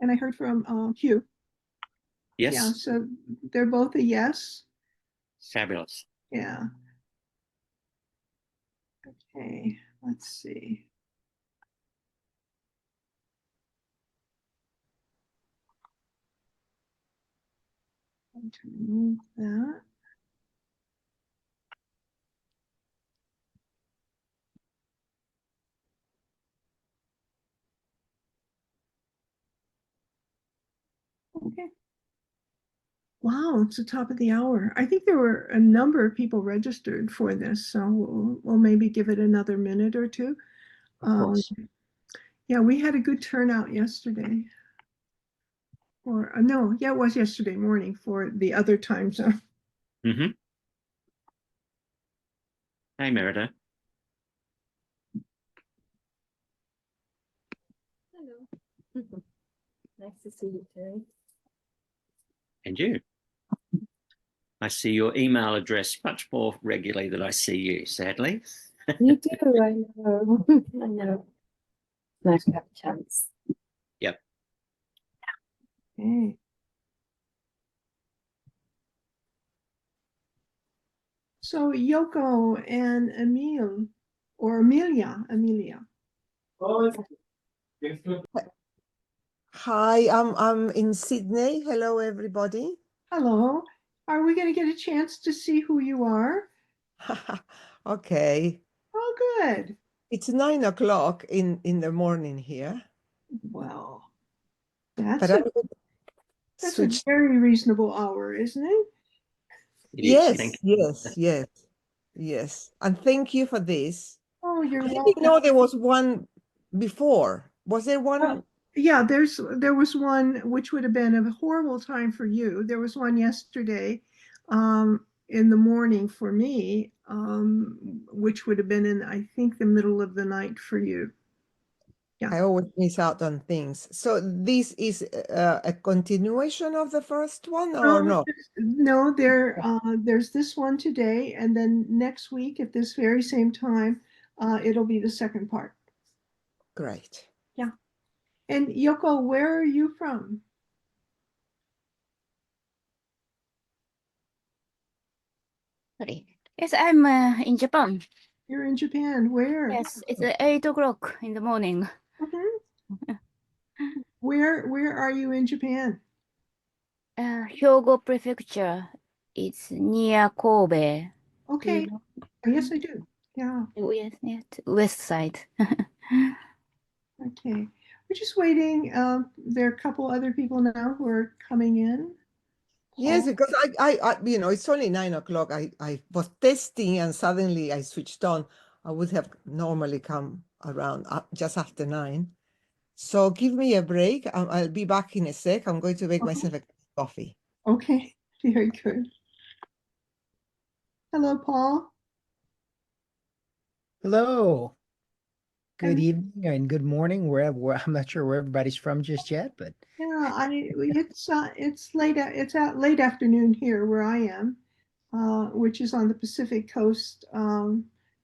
I heard from Hugh. Yes. Yeah, so they're both a yes. Fabulous. Yeah. Okay, let's see. I'm going to remove that. Okay. Wow, it's the top of the hour. I think there were a number of people registered for this, so we'll maybe give it another minute or two. Of course. Yeah, we had a good turnout yesterday. Or no, yeah, it was yesterday morning for the other time zone. Mm-hmm. Hey, Merida. Hello. Nice to see you, Terry. And you. I see your email address much more regularly than I see you, sadly. You do, I know. I know. Nice to have a chance. Yep. Okay. So Yoko and Emil, or Amelia. Hi, I'm in Sydney. Hello, everybody. Hello. Are we going to get a chance to see who you are? Okay. Oh, good. It's 9 o'clock in the morning here, Well, but that's I a would that's a switch. very reasonable hour, isn't it? It is. Thank Yes. And thank you for this. Oh, you're I didn't welcome. know there was one before. Was there one? Yeah, there was one which would have been a horrible time for you. There was one yesterday in the morning for me, which would have been in, I think, the middle of the night for you. Yeah. I always miss out on things. So this is a continuation of the first one, or no? No, there's this one today, and then next week at this very same time, it'll be the second part. Great. Yeah. And Yoko, where are you from? Sorry. Yes, I'm in Japan. You're in Japan. Where? Yes, it's 8 o'clock in the morning. Mhm. Where are you in Japan? Hyogo Prefecture. It's near Kobe. Do you Okay. know? Yes, I do. Yeah. Oh, yes, yes, west side. Okay. We're just waiting. There are a couple other people now who are coming in. Yes, because it's only 9 o'clock. I was testing and suddenly I switched on. I would have normally come around just after 9. So give me a break. I'll be back in a sec. I'm going to make myself a coffee. Okay. Very good. Hello, Paul. Hello. Good And evening and good morning. I'm not sure where everybody's from just yet, but yeah, it's late. It's at late afternoon here where I am, which is on the Pacific coast,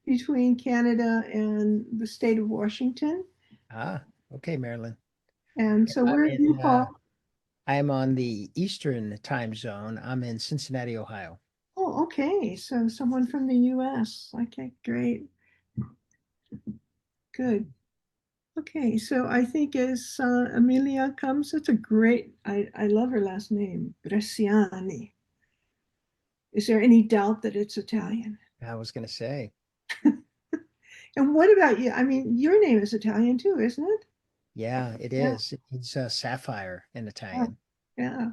between Canada and the state of Washington. okay, Marilyn. And Yeah, so where are you, Paul? I'm on the Eastern time zone. I'm in Cincinnati, Ohio. Oh, okay. So someone from the US. Okay, great. Good. Okay, so I think as Amelia comes, it's a great, I love her last name, Bresciani. Is there any doubt that it's Italian? I was going to say, And what about you? I mean, your name is Italian too, isn't it? yeah, it Yeah, is. It's Sapphire in yeah, Italian. yeah.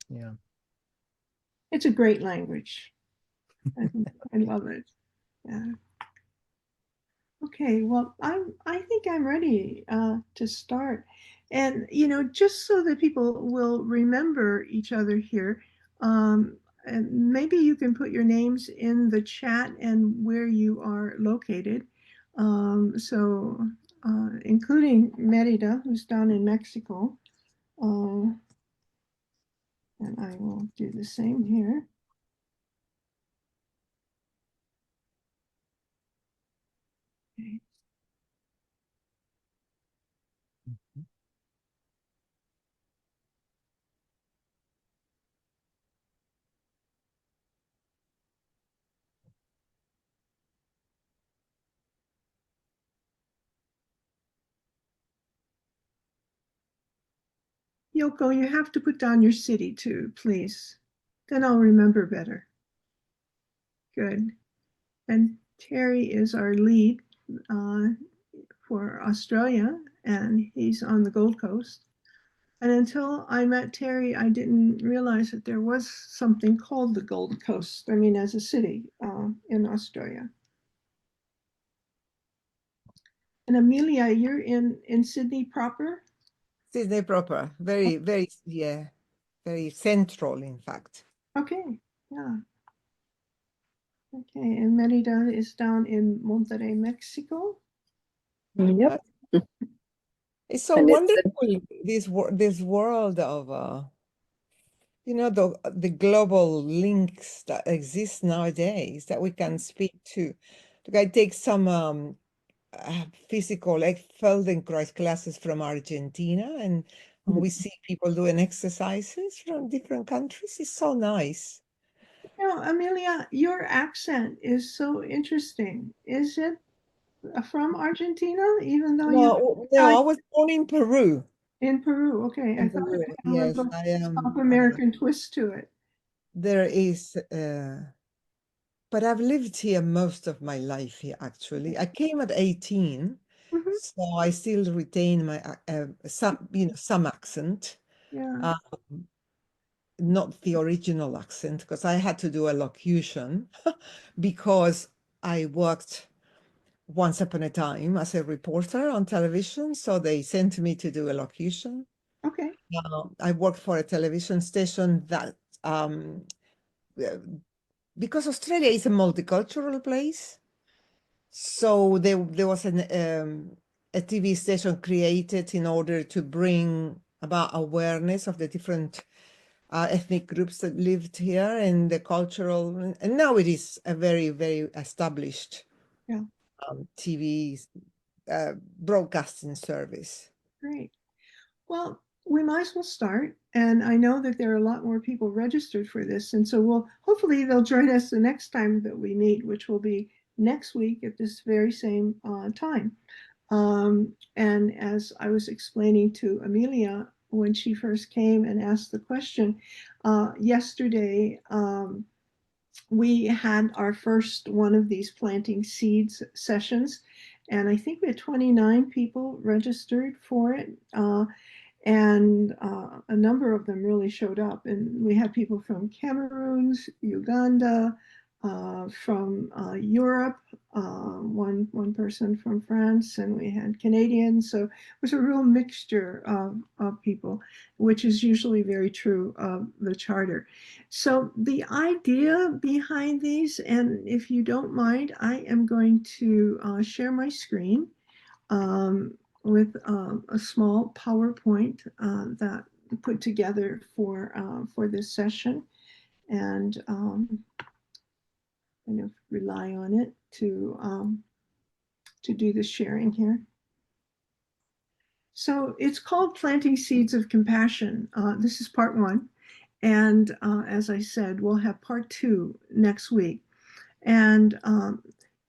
Yeah. It's a great language. I, I love it. Yeah. Okay, well, I think I'm ready to start. And just so that people will remember each other here, and maybe you can put your names in the chat and where you are located. So, including Merida, who's down in Mexico. Uh, and I will do the same here. Okay. Yoko, you have to put down your city too, please. Then I'll remember better. Good. And Terry is our lead for Australia, and he's on the Gold Coast. And until I met Terry, I didn't realize that there was something called the Gold Coast, I mean, as a city in Australia. And Amelia, you're in Sydney proper? Sydney proper, very, very, yeah, very central, in fact. Okay, yeah. Okay, and Merida is down in Monterrey, Mexico. Yep. It's so And wonderful, this world of you know, the global links that exist nowadays that we can speak to. Like I take some physical like Feldenkrais classes from Argentina, and we see people doing exercises from different countries. It's so nice. You know, Amelia, your accent is so interesting. Is it from Argentina, even though you No, I was born in Peru. in Peru? Okay, I In thought Peru, it had a yes, little I am. South American twist to it. There is, but I've lived here most of my life here, actually. I came at 18, Mhm. so I still retain my some, you know, some accent, Yeah. not the original accent, because I had to do a locution because I worked once upon a time as a reporter on television, so they sent me to do a locution. Okay. I worked for a television station that uh, because Australia is a multicultural place, so there was a TV station created in order to bring about awareness of the different ethnic groups that lived here and the cultural, and now it is a very, very established Yeah. TV broadcasting service. Great. Well, we might as well start. And I know that there are a lot more people registered for this. And so we'll hopefully they'll join us the next time that we meet, which will be next week at this very same time. And as I was explaining to Amelia when she first came and asked the question, yesterday we had our first one of these planting seeds sessions. And I think we had 29 people registered for it. And a number of them really showed up. And we had people from Cameroon, Uganda, from Europe, one person from France, and we had Canadians. So it was a real mixture of people, which is usually very true of the charter. So the idea behind these, and if you don't mind, I am going to share my screen. With a small PowerPoint that put together for this session, and kind of rely on it to do the sharing here. So it's called Planting Seeds of Compassion. This is part one, and as I said, we'll have part two next week. And,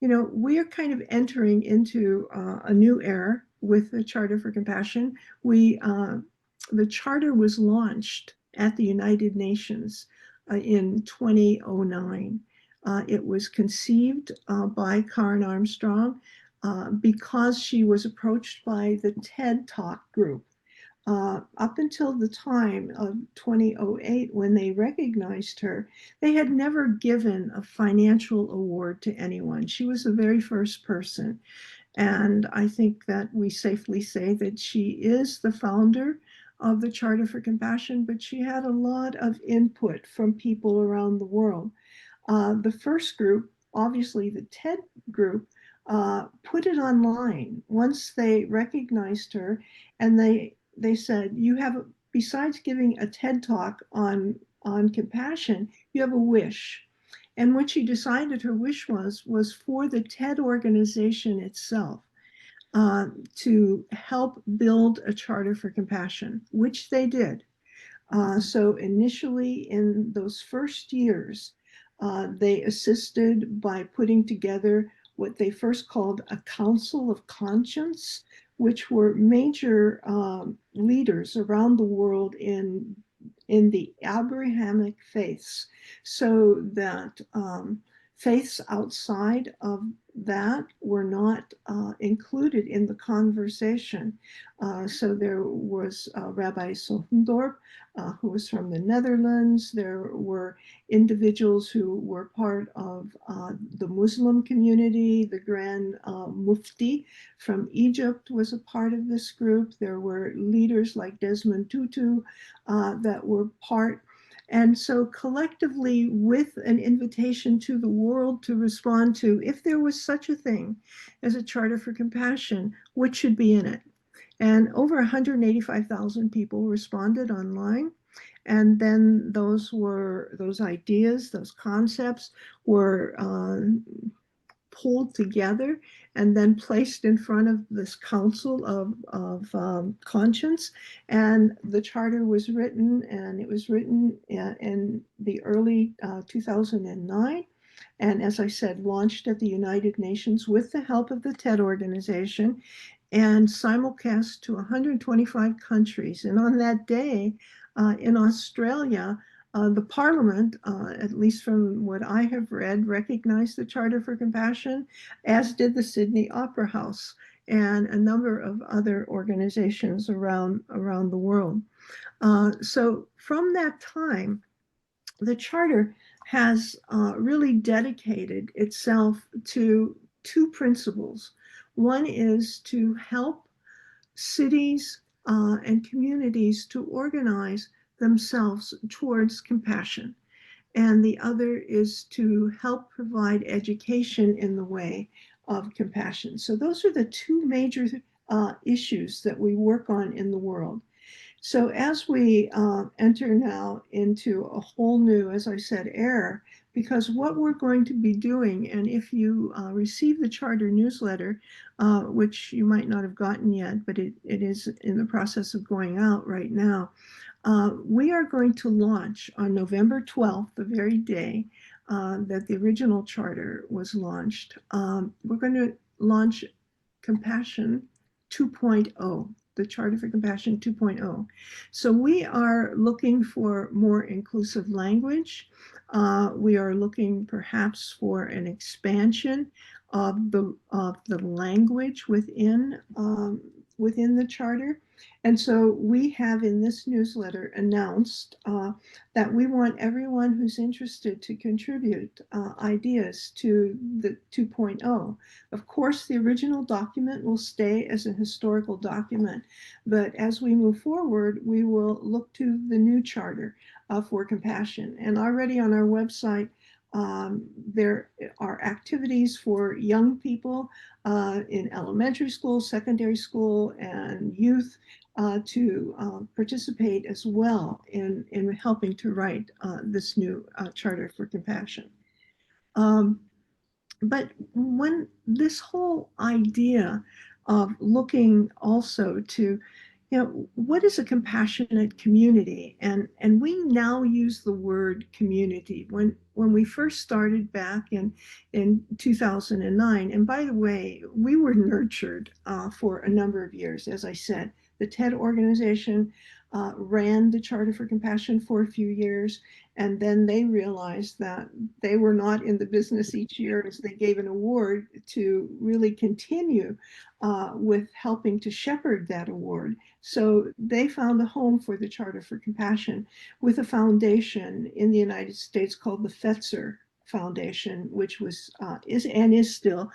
you know, we are kind of entering into a new era with the Charter for Compassion. The charter was launched at the United Nations in 2009. It was conceived by Karen Armstrong because she was approached by the TED Talk group. Up until the time of 2008, when they recognized her, they had never given a financial award to anyone. She was the very first person. And I think that we safely say that she is the founder of the Charter for Compassion, but she had a lot of input from people around the world. The first group, obviously the TED group, put it online once they recognized her, and they said, you have, besides giving a TED talk on compassion, you have a wish. And what she decided her wish was for the TED organization itself to help build a charter for compassion, which they did. So initially in those first years, they assisted by putting together what they first called a council of conscience, which were major leaders around the world in the Abrahamic faiths, so that faiths outside of that were not included in the conversation. So there was Rabbi Sotendorp, who was from the Netherlands. There were individuals who were part of the Muslim community. The Grand Mufti from Egypt was a part of this group. There were leaders like Desmond Tutu that were part. And so collectively, with an invitation to the world to respond to, if there was such a thing as a Charter for Compassion, what should be in it? And over 185,000 people responded online. And then those ideas, those concepts were pulled together and then placed in front of this council of conscience. And the charter was written, and it was written in the early 2009. And as I said, launched at the United Nations with the help of the TED organization and simulcast to 125 countries. And on that day in Australia, the Parliament, at least from what I have read, recognized the Charter for Compassion, as did the Sydney Opera House and a number of other organizations around the world. So from that time, the Charter has really dedicated itself to two principles. One is to help cities and communities to organize themselves towards compassion. And the other is to help provide education in the way of compassion. So those are the two major issues that we work on in the world. So as we enter now into a whole new, as I said, era, because what we're going to be doing, and if you receive the charter newsletter, which you might not have gotten yet, but it is in the process of going out right now, we are going to launch on November 12th, the very day that the original charter was launched. We're going to launch Compassion 2.0, the Charter for Compassion 2.0. So we are looking for more inclusive language. We are looking perhaps for an expansion of the language within the charter. And so we have in this newsletter announced that we want everyone who's interested to contribute ideas to the 2.0. Of course, the original document will stay as a historical document, but as we move forward, we will look to the new charter for compassion. And already on our website, there are activities for young people in elementary school, secondary school, and youth to participate as well in helping to write this new Charter for Compassion. But when this whole idea of looking also to, what is a compassionate community? And we now use the word community. When we first started back in 2009, and by the way, we were nurtured for a number of years. As I said, the TED organization ran the Charter for Compassion for a few years, and then they realized that they were not in the business each year, as they gave an award to really continue with helping to shepherd that award. So they found a home for the Charter for Compassion with a foundation in the United States called the Fetzer Foundation, which was is still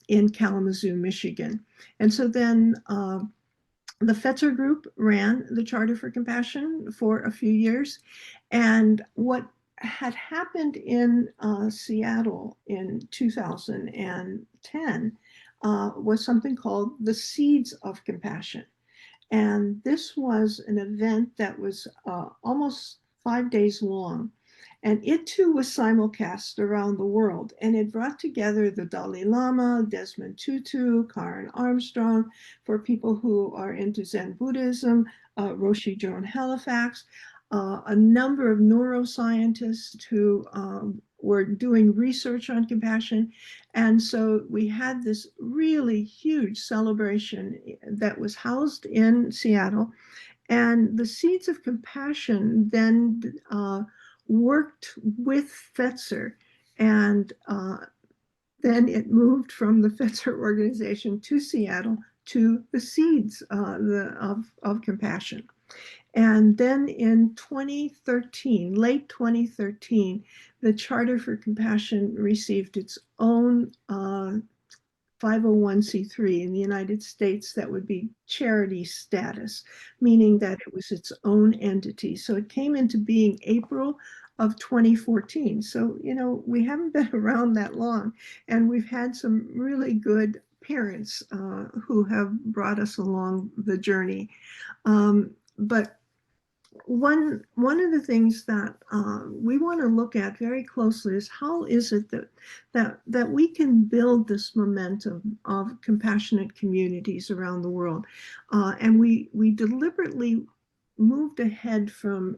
in Kalamazoo, Michigan. And so then the Fetzer Group ran the Charter for Compassion for a few years. And what had happened in Seattle in 2010 was something called the Seeds of Compassion. And this was an event that was almost 5 days long. And it too was simulcast around the world. And it brought together the Dalai Lama, Desmond Tutu, Karen Armstrong, for people who are into Zen Buddhism, Roshi Joan Halifax, a number of neuroscientists who were doing research on compassion. And so we had this really huge celebration that was housed in Seattle. And the Seeds of Compassion then worked with Fetzer, and then it moved from the Fetzer organization to Seattle to the Seeds of Compassion. And then in 2013, late 2013, the Charter for Compassion received its own 501c3 in the United States that would be charity status, meaning that it was its own entity. So it came into being April of 2014. So, you know, we haven't been around that long, and we've had some really good parents who have brought us along the journey. But one of the things that we want to look at very closely is how is it that we can build this momentum of compassionate communities around the world, and we deliberately moved ahead from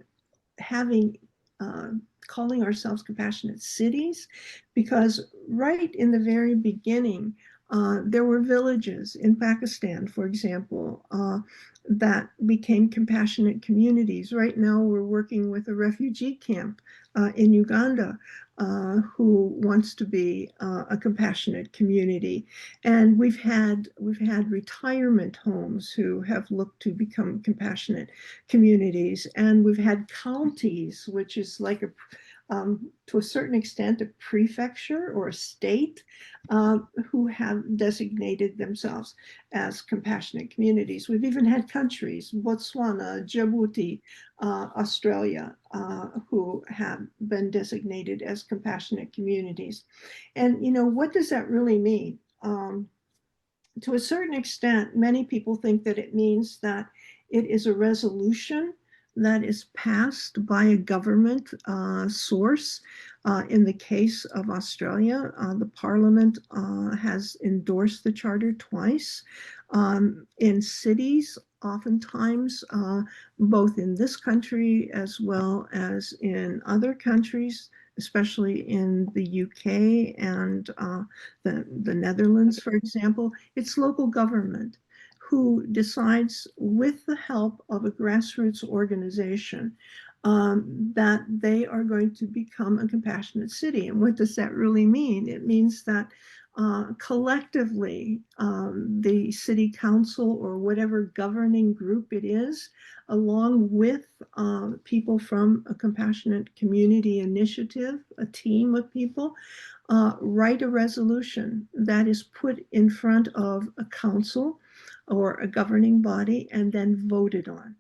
having calling ourselves compassionate cities, because right in the very beginning there were villages in Pakistan, for example, that became compassionate communities. Right now, we're working with a refugee camp in Uganda who wants to be a compassionate community, and we've had retirement homes who have looked to become compassionate communities, and we've had counties, which is like to a certain extent, a prefecture or a state, who have designated themselves as compassionate communities. We've even had countries, Botswana, Djibouti, Australia, who have been designated as compassionate communities. And, you know, what does that really mean? To a certain extent, many people think that it means that it is a resolution that is passed by a government source. In the case of Australia, the Parliament has endorsed the Charter twice. In cities, oftentimes, both in this country as well as in other countries, especially in the UK and the Netherlands, for example, it's local government who decides, with the help of a grassroots organization, that they are going to become a compassionate city. And what does that really mean? It means that collectively, the city council or whatever governing group it is, along with people from a compassionate community initiative, a team of people, write a resolution that is put in front of a council or a governing body and then voted on.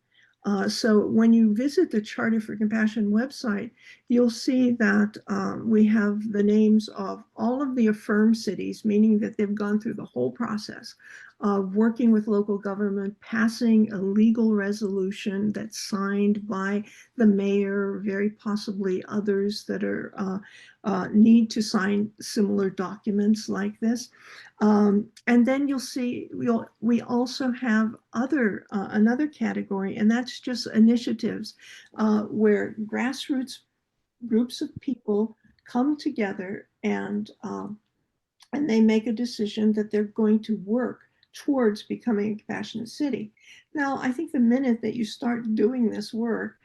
So when you visit the Charter for Compassion website, you'll see that we have the names of all of the affirmed cities, meaning that they've gone through the whole process of working with local government, passing a legal resolution that's signed by the mayor, very possibly others that are need to sign similar documents like this. And then you'll see we also have another category, and that's just initiatives where grassroots groups of people come together and they make a decision that they're going to work towards becoming a compassionate city. Now, I think the minute that you start doing this work,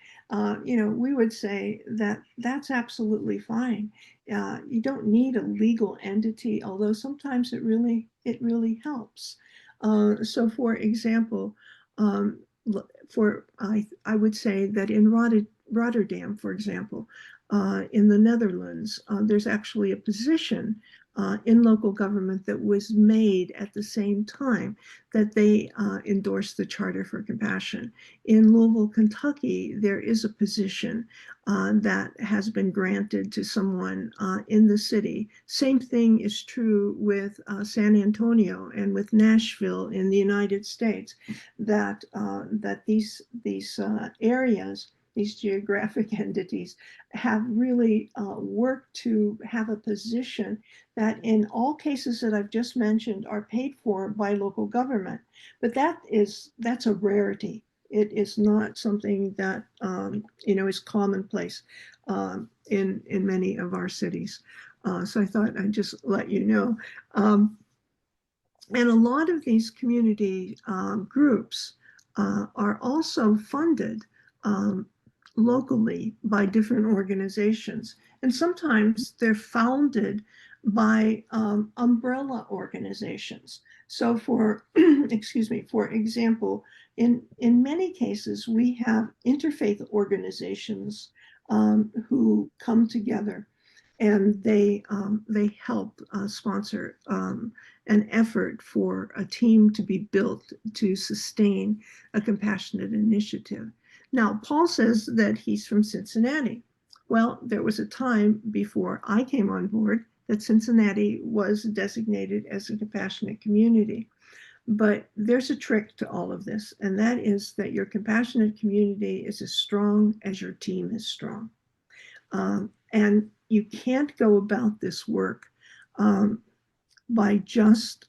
you know, we would say that that's absolutely fine. You don't need a legal entity, although sometimes it really helps. So, for example, I would say that in Rotterdam, for example, in the Netherlands, there's actually a position in local government that was made at the same time that they endorsed the Charter for Compassion. In Louisville, Kentucky, there is a position that has been granted to someone in the city. Same thing is true with San Antonio and with Nashville in the United States, that these areas, these geographic entities, have really worked to have a position that in all cases that I've just mentioned are paid for by local government. But that's a rarity It is not something that is commonplace in many of our cities. So I thought I'd just let you know. And a lot of these community groups are also funded locally by different organizations. And sometimes they're founded by umbrella organizations. So for, excuse me, for example, in many cases, we have interfaith organizations who come together and they help sponsor an effort for a team to be built to sustain a compassionate initiative. Now, Paul says that he's from Cincinnati. Well, there was a time before I came on board that Cincinnati was designated as a compassionate community. But there's a trick to all of this, and that is that your compassionate community is as strong as your team is strong. And you can't go about this work by just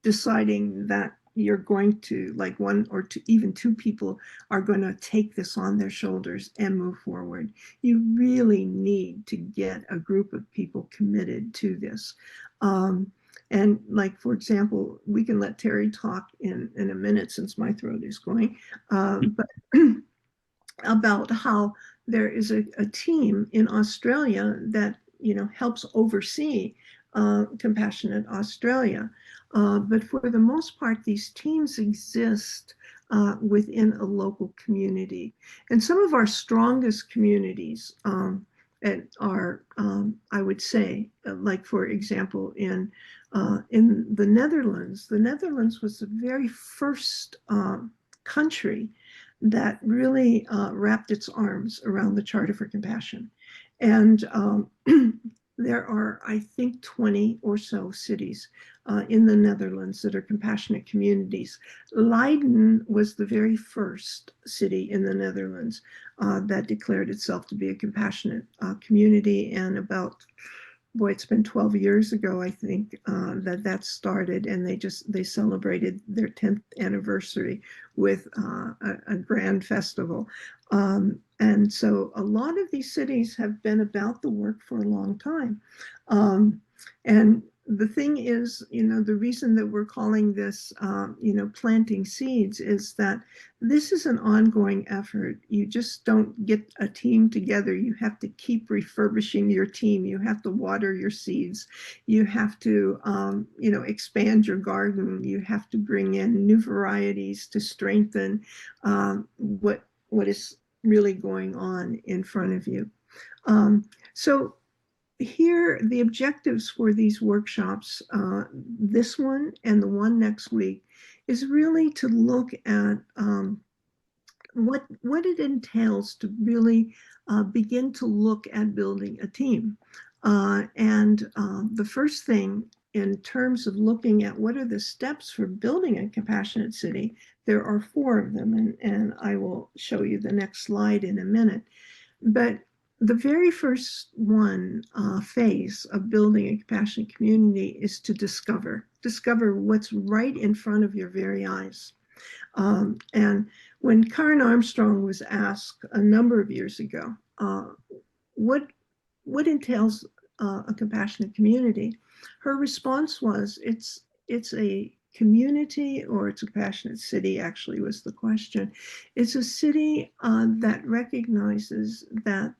deciding that you're going to, like, one or two, even two people are going to take this on their shoulders and move forward. You really need to get a group of people committed to this. And like, for example, we can let Terry talk in a minute since my throat is going, but about how there is a team in Australia that helps oversee Compassionate Australia. But for the most part, these teams exist within a local community. And some of our strongest communities are, I would say, like, for example, in the Netherlands. The Netherlands was the very first country that really wrapped its arms around the Charter for Compassion. And there are, I think, 20 or so cities in the Netherlands that are compassionate communities. Leiden was the very first city in the Netherlands that declared itself to be a compassionate community. And about, boy, it's been 12 years ago, I think, that started, and they celebrated their 10th anniversary with a grand festival. And so a lot of these cities have been about the work for a long time. And the thing is, the reason that we're calling this, planting seeds is that this is an ongoing effort. You just don't get a team together. You have to keep refurbishing your team. You have to water your seeds. You have to, expand your garden. You have to bring in new varieties to strengthen what is really going on in front of you. So here, the objectives for these workshops, this one and the one next week, is really to look at what it entails to really begin to look at building a team. And the first thing, in terms of looking at what are the steps for building a compassionate city, there are 4 of them, and I will show you the next slide in a minute. But the very first one phase of building a compassionate community is to discover what's right in front of your very eyes. And when Karen Armstrong was asked a number of years ago, what entails a compassionate community, her response was, it's a community, or it's a compassionate city, actually, was the question. It's a city that recognizes that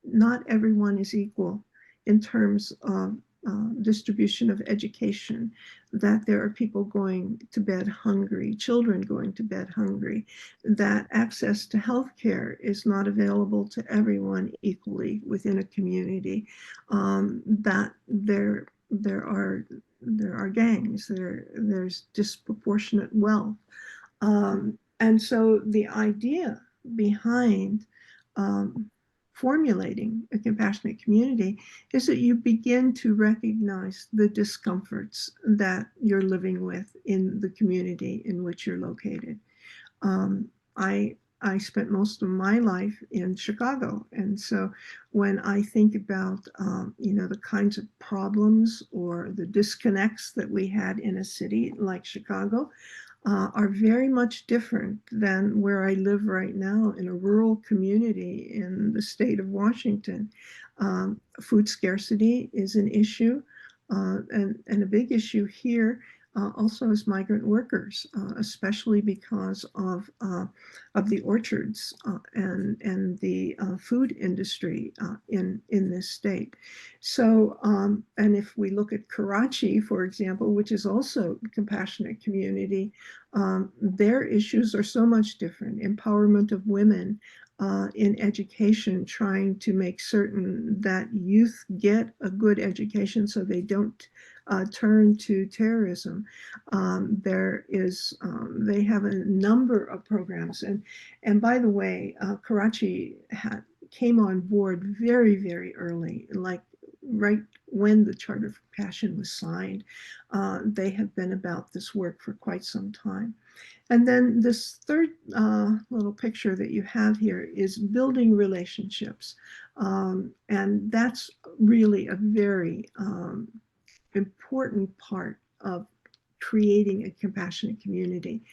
not everyone is equal in terms of distribution of education, that there are people going to bed hungry, children going to bed hungry, that access to healthcare is not available to everyone equally within a community, that there are gangs, there's disproportionate wealth. And so the idea behind formulating a compassionate community is that you begin to recognize the discomforts that you're living with in the community in which you're located. I spent most of my life in Chicago, and so when I think about the kinds of problems or the disconnects that we had in a city like Chicago, are very much different than where I live right now in a rural community in the state of Washington. Food scarcity is an issue, and a big issue here also is migrant workers, especially because of the orchards and the food industry in this state. So, and if we look at Karachi, for example, which is also a compassionate community, their issues are so much different. Empowerment of women in education, trying to make certain that youth get a good education so they don't turn to terrorism. They have a number of programs. And by the way, Karachi came on board very, very early, like right when the Charter for Compassion was signed. They have been about this work for quite some time. And then this third little picture that you have here is building relationships. And that's really a very important part of creating a compassionate community,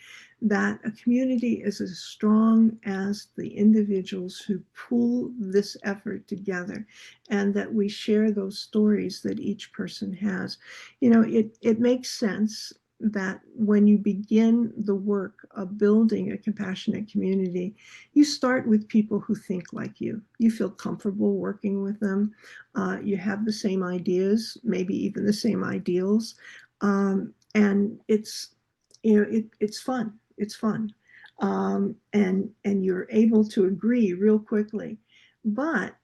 that a community is as strong as the individuals who pull this effort together, and that we share those stories that each person has. You know, it makes sense that when you begin the work of building a compassionate community, you start with people who think like you. You feel comfortable working with them. You have the same ideas, maybe even the same ideals. And it's, you know, it's fun. It's fun. And you're able to agree real quickly. But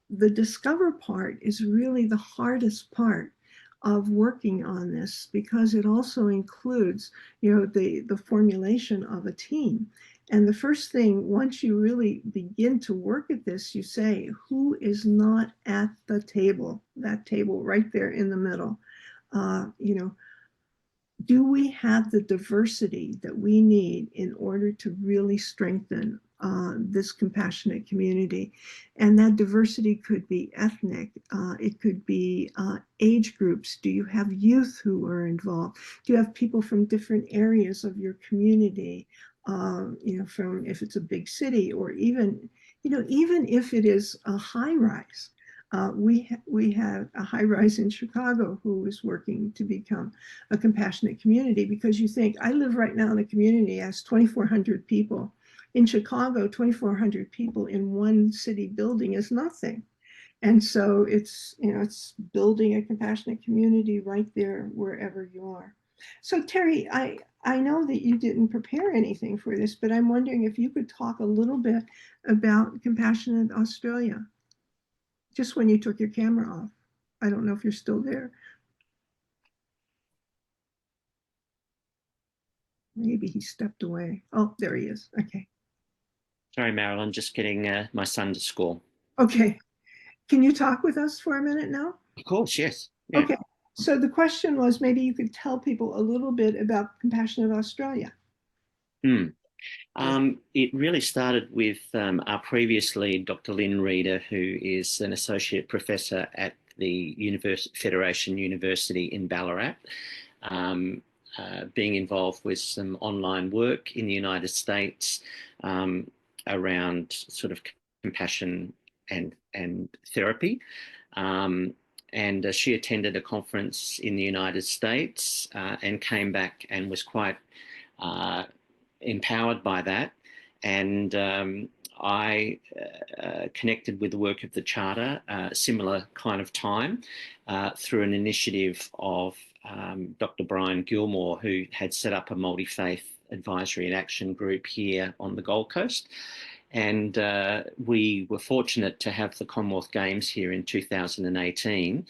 the discover part is really the hardest part of working on this, because it also includes, you know, the formulation of a team. And the first thing, once you really begin to work at this, you say, who is not at the table? That table right there in the middle. You know, do we have the diversity that we need in order to really strengthen this compassionate community? And that diversity could be ethnic, it could be age groups. Do you have youth who are involved? Do you have people from different areas of your community? You know, from, if it's a big city, or even, you know, even if it is a high rise. We have a high rise in Chicago who is working to become a compassionate community, because you think, I live right now in a community that has 2,400 people. In Chicago, 2,400 people in one city building is nothing. And so it's, you know, it's building a compassionate community right there wherever you are. So Terry, I know that you didn't prepare anything for this, but I'm wondering if you could talk a little bit about Compassionate Australia, just when you took your camera off. I don't know if you're still there. Maybe he stepped away. Oh, there he is. Okay. Sorry, Marilyn, just getting my son to school. Okay. Can you talk with us for a minute now? Of course, yes. Yeah. Okay. So the question was, maybe you could tell people a little bit about Compassionate Australia. It really started with our previous lead, Dr. Lynn Reeder, who is an associate professor at the Federation University in Ballarat, being involved with some online work in the United States around sort of compassion and therapy. And she attended a conference in the United States and came back and was quite empowered by that. And I connected with the work of the Charter, similar kind of time, through an initiative of Dr. Brian Gilmore, who had set up a multi-faith advisory and action group here on the Gold Coast. And we were fortunate to have the Commonwealth Games here in 2018,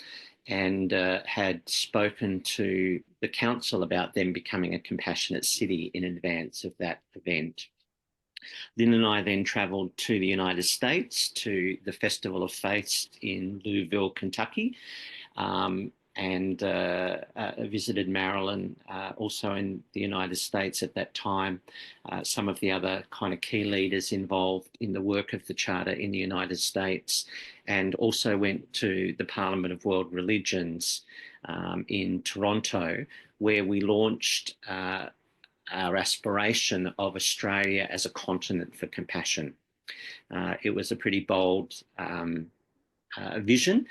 and had spoken to the council about them becoming a compassionate city in advance of that event. Lynn and I then travelled to the United States to the Festival of Faiths in Louisville, Kentucky, and visited Marilyn also in the United States at that time, some of the other kind of key leaders involved in the work of the Charter in the United States, and also went to the Parliament of World Religions in Toronto, where we launched our aspiration of Australia as a continent for compassion. It was a pretty bold vision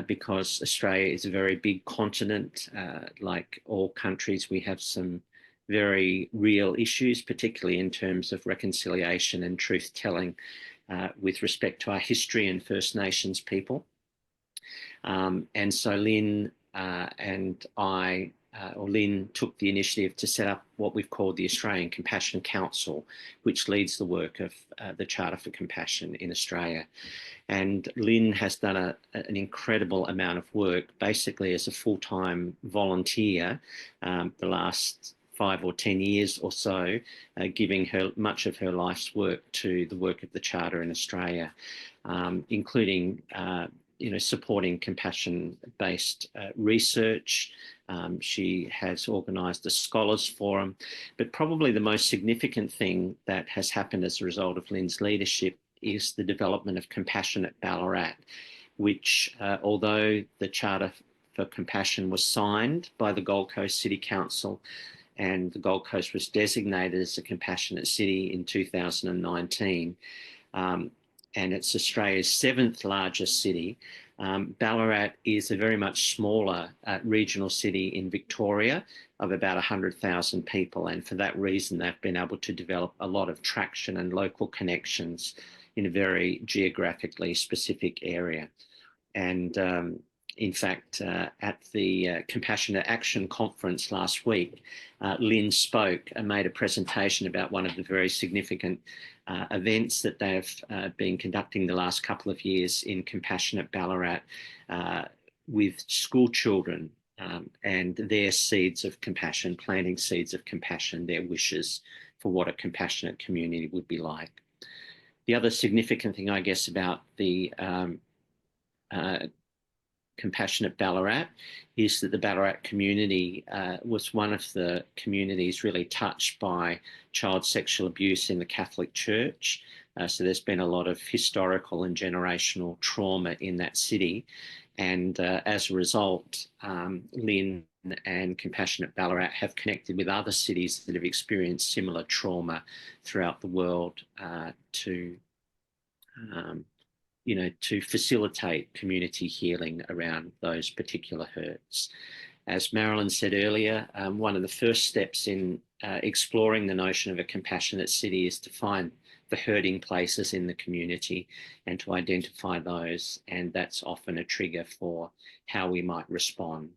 because Australia is a very big continent. Like all countries, we have some very real issues, particularly in terms of reconciliation and truth-telling with respect to our history and First Nations people. And so Lynn and I, or Lynn took the initiative to set up what we've called the Australian Compassion Council, which leads the work of the Charter for Compassion in Australia. And Lynn has done an incredible amount of work, basically as a full-time volunteer, the last 5 or 10 years or so, giving her much of her life's work to the work of the Charter in Australia, including supporting compassion-based research. She has organised a scholars forum, but probably the most significant thing that has happened as a result of Lynn's leadership is the development of Compassion at Ballarat, which, although the Charter for Compassion was signed by the Gold Coast City Council and the Gold Coast was designated as a compassionate city in 2019, and it's Australia's 7th largest city, Ballarat is a very much smaller regional city in Victoria of about 100,000 people. And for that reason, they've been able to develop a lot of traction and local connections in a very geographically specific area. And in fact, at the Compassionate Action Conference last week, Lynn spoke and made a presentation about one of the very significant events that they've been conducting the last couple of years in Compassionate Ballarat with school children and their seeds of compassion, planting seeds of compassion, their wishes for what a compassionate community would be like. The other significant thing, I guess, about the Compassionate Ballarat is that the Ballarat community was one of the communities really touched by child sexual abuse in the Catholic Church. So there's been a lot of historical and generational trauma in that city. And as a result, Lynn and Compassionate Ballarat have connected with other cities that have experienced similar trauma throughout the world to facilitate community healing around those particular hurts. As Marilyn said earlier, one of the first steps in exploring the notion of a compassionate city is to find the hurting places in the community and to identify those, and that's often a trigger for how we might respond.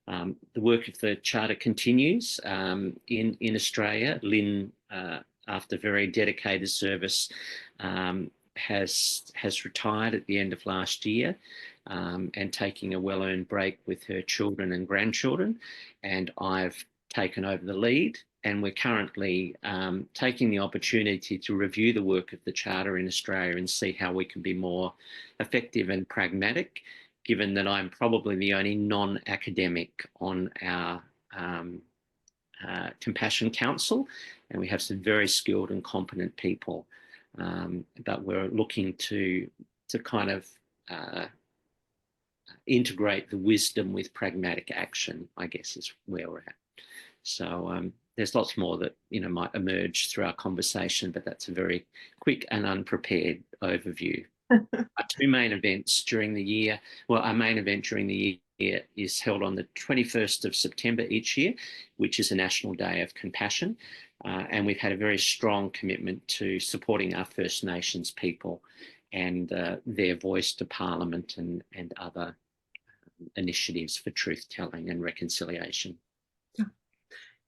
The work of the Charter continues in Australia. Lynn, after very dedicated service, has retired at the end of last year and taking a well-earned break with her children and grandchildren, and I've taken over the lead, and we're currently taking the opportunity to review the work of the Charter in Australia and see how we can be more effective and pragmatic, given that I'm probably the only non-academic on our Compassion Council, and we have some very skilled and competent people. But we're looking to kind of integrate the wisdom with pragmatic action, I guess, is where we're at. So there's lots more that might emerge through our conversation, but that's a very quick and unprepared overview. Our 2 main events during the year, well, our main event during the year is held on the 21st of September each year, which is a National Day of Compassion. And we've had a very strong commitment to supporting our First Nations people and their voice to Parliament and other initiatives for truth-telling and reconciliation.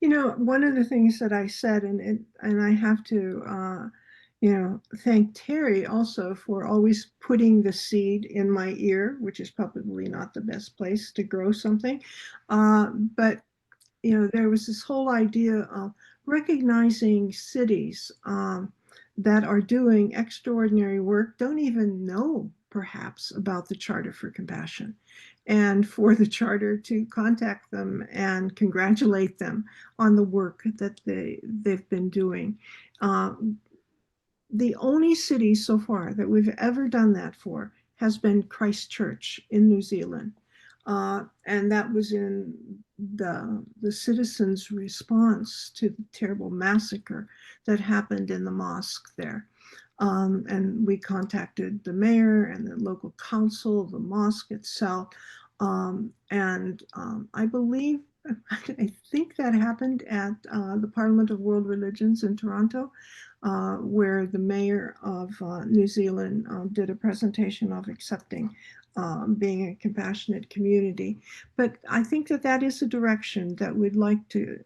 One of the things that I said, and I have to, thank Terry also for always putting the seed in my ear, which is probably not the best place to grow something. But, there was this whole idea of recognizing cities that are doing extraordinary work, don't even know perhaps about the Charter for Compassion, and for the Charter to contact them and congratulate them on the work that they've been doing. The only city so far that we've ever done that for has been Christchurch in New Zealand. And that was in the citizens' response to the terrible massacre that happened in the mosque there. And we contacted the mayor and the local council, the mosque itself. I believe, I think that happened at the Parliament of World Religions in Toronto, where the mayor of New Zealand did a presentation of accepting being a compassionate community. But I think that that is a direction that we'd like to,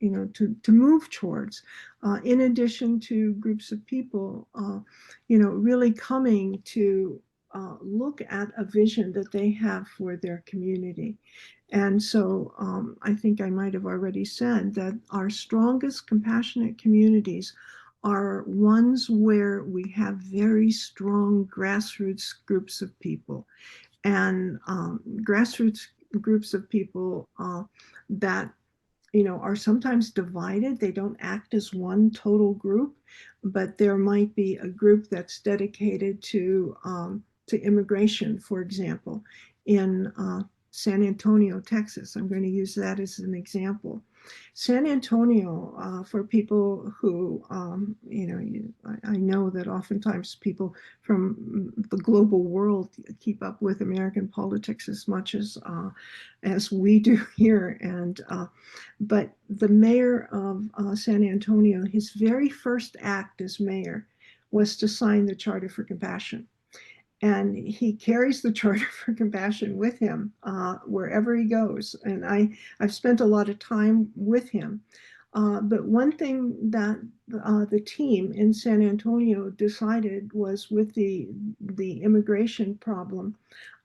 to move towards, in addition to groups of people, really coming to look at a vision that they have for their community. And so I think I might have already said that our strongest compassionate communities are ones where we have very strong grassroots groups of people, and grassroots groups of people that are sometimes divided. They don't act as one total group, but there might be a group that's dedicated to immigration, for example, in San Antonio, Texas. I'm going to use that as an example. San Antonio, for people who, I know that oftentimes people from the global world keep up with American politics as much as we do here. But the mayor of San Antonio, his very first act as mayor was to sign the Charter for Compassion. And he carries the Charter for Compassion with him wherever he goes. And I've spent a lot of time with him. But one thing that the team in San Antonio decided was, with the immigration problem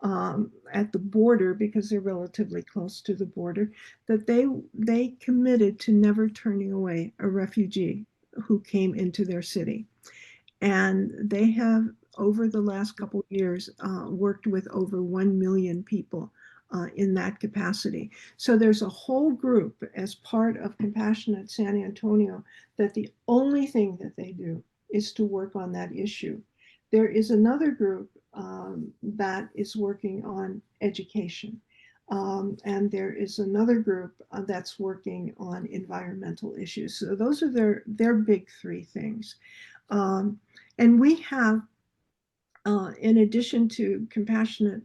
at the border, because they're relatively close to the border, that they committed to never turning away a refugee who came into their city. And they have, over the last couple of years, worked with over 1 million people in that capacity. So there's a whole group as part of Compassionate San Antonio that the only thing that they do is to work on that issue. There is another group that is working on education. And there is another group that's working on environmental issues. So those are their big three things. And we have, in addition to Compassionate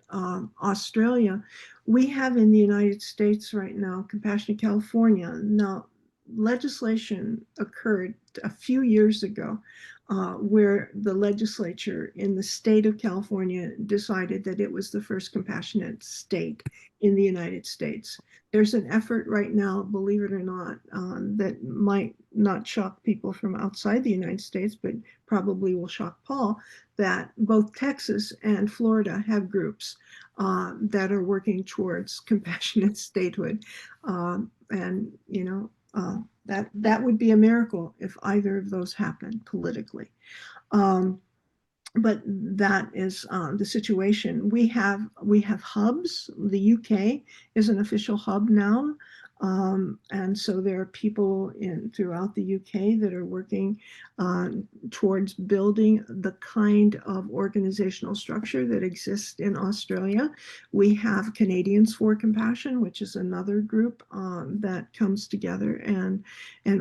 Australia, we have in the United States right now, Compassionate California. Now, legislation occurred a few years ago where the legislature in the state of California decided that it was the first compassionate state in the United States. There's an effort right now, believe it or not, that might not shock people from outside the United States, but probably will shock Paul, that both Texas and Florida have groups that are working towards compassionate statehood. That would be a miracle if either of those happened politically. But that is the situation. We have hubs. The UK is an official hub now. And so there are people throughout the UK that are working towards building the kind of organizational structure that exists in Australia. We have Canadians for Compassion, which is another group that comes together and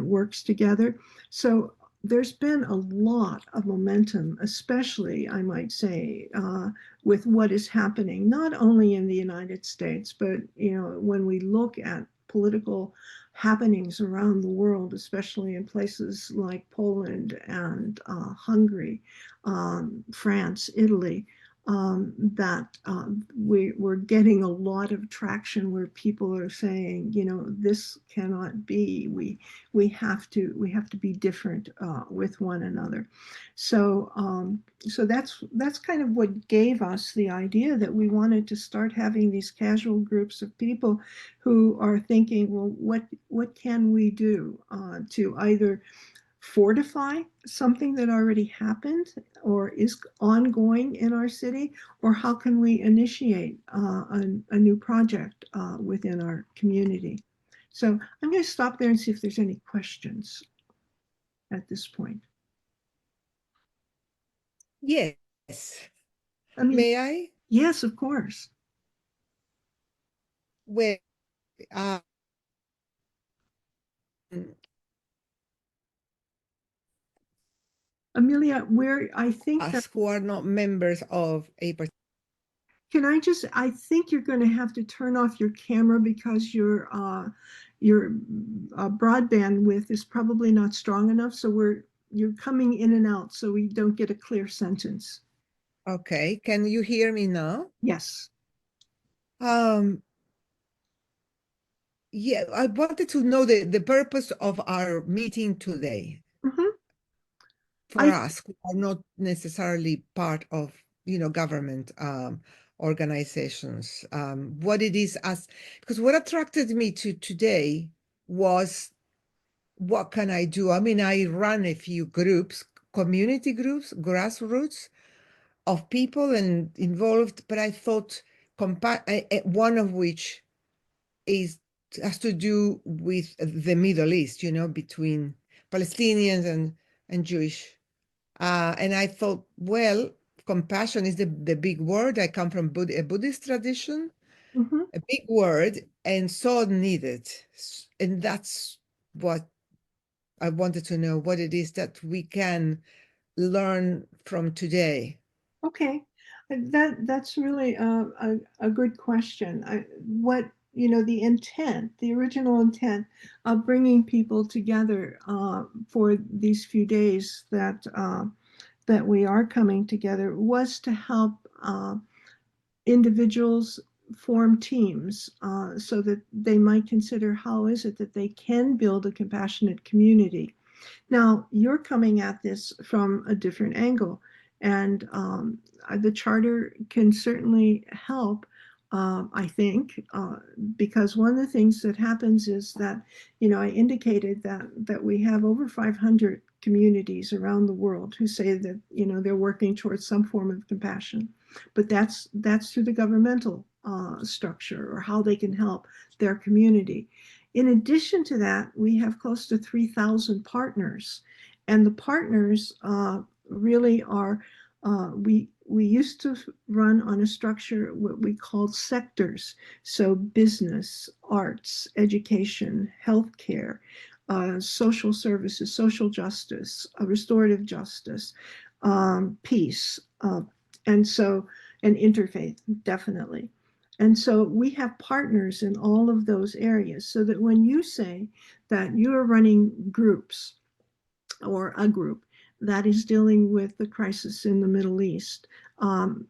works together. So there's been a lot of momentum, especially, I might say, with what is happening, not only in the United States, but when we look at political happenings around the world, especially in places like Poland and Hungary, France, Italy, that we're getting a lot of traction where people are saying, this cannot be. We have to be different with one another. So that's kind of what gave us the idea that we wanted to start having these casual groups of people who are thinking, well, what can we do to either fortify something that already happened or is ongoing in our city, or how can we initiate a new project within our community. So I'm going to stop there and see if there's any questions at this point. Yes. I mean, May I? yes, of course. Well, uh, mm, Amelia, where I think that, us who are not members of a particular. I think you're going to have to turn off your camera because your broadband width is probably not strong enough. So you're coming in and out, so we don't get a clear sentence. Okay, can you hear me now? Yes. Um, yeah, I wanted to know the purpose of our meeting today Mhm. for us who are not necessarily part of, government organizations. What it is as, because what attracted me to today was what can I do? I mean, I run a few groups, community groups, grassroots of people and involved, but I thought one of which is has to do with the Middle East, between Palestinians and Jewish. And I thought, well, compassion is the big word. I come from a Buddhist tradition, Mhm. a big word, and so needed. And that's what I wanted to know, what it is that we can learn from today. Okay, that's really a good question. The intent, the original intent of bringing people together for these few days that we are coming together was to help individuals form teams so that they might consider how is it that they can build a compassionate community. Now, you're coming at this from a different angle, and the charter can certainly help, I think, because one of the things that happens is that, I indicated that we have over 500 communities around the world who say that, they're working towards some form of compassion, but that's through the governmental structure or how they can help their community. In addition to that, we have close to 3,000 partners, and the partners really are. We used to run on a structure what we called sectors, so business, arts, education, healthcare, social services, social justice, restorative justice, peace, and interfaith, definitely. And so we have partners in all of those areas so that when you say that you are running groups or a group that is dealing with the crisis in the Middle East,